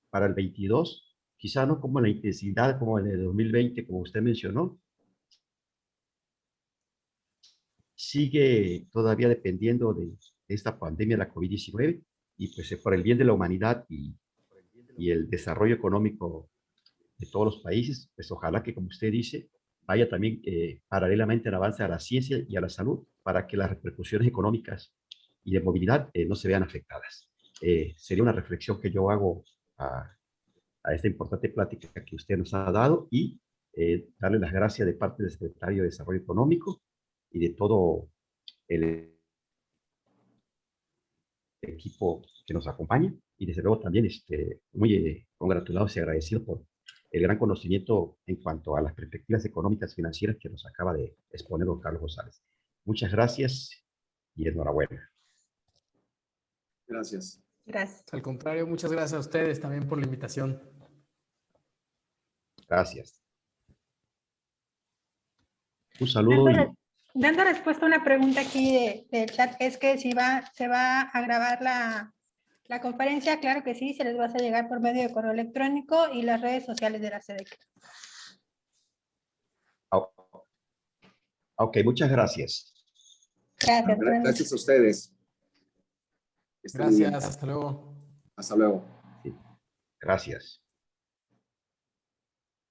Speaker 6: para el 22, quizá no como la intensidad como en el 2020, como usted mencionó, sigue todavía dependiendo de esta pandemia, la COVID-19, y pues por el bien de la humanidad y el desarrollo económico de todos los países, pues ojalá que, como usted dice, vaya también paralelamente al avance a la ciencia y a la salud para que las repercusiones económicas y de movilidad no se vean afectadas. Sería una reflexión que yo hago a esta importante plática que usted nos ha dado y darle las gracias de parte del Secretario de Desarrollo Económico y de todo el equipo que nos acompaña y desde luego también muy congratulados y agradecidos por el gran conocimiento en cuanto a las perspectivas económicas financieras que nos acaba de exponer don Carlos González. Muchas gracias y enhorabuena.
Speaker 1: Gracias.
Speaker 5: Gracias.
Speaker 2: Al contrario, muchas gracias a ustedes también por la invitación.
Speaker 6: Gracias. Un saludo.
Speaker 5: Dando respuesta a una pregunta aquí del chat, es que si se va a grabar La conferencia, claro que sí, se les va a hacer llegar por medio de correo electrónico y las redes sociales de la SEDEC.
Speaker 6: Ok, muchas gracias.
Speaker 5: Gracias.
Speaker 7: Gracias a ustedes. Que estén muy bien.
Speaker 2: Gracias, hasta luego.
Speaker 7: Hasta luego.
Speaker 6: Sí, gracias.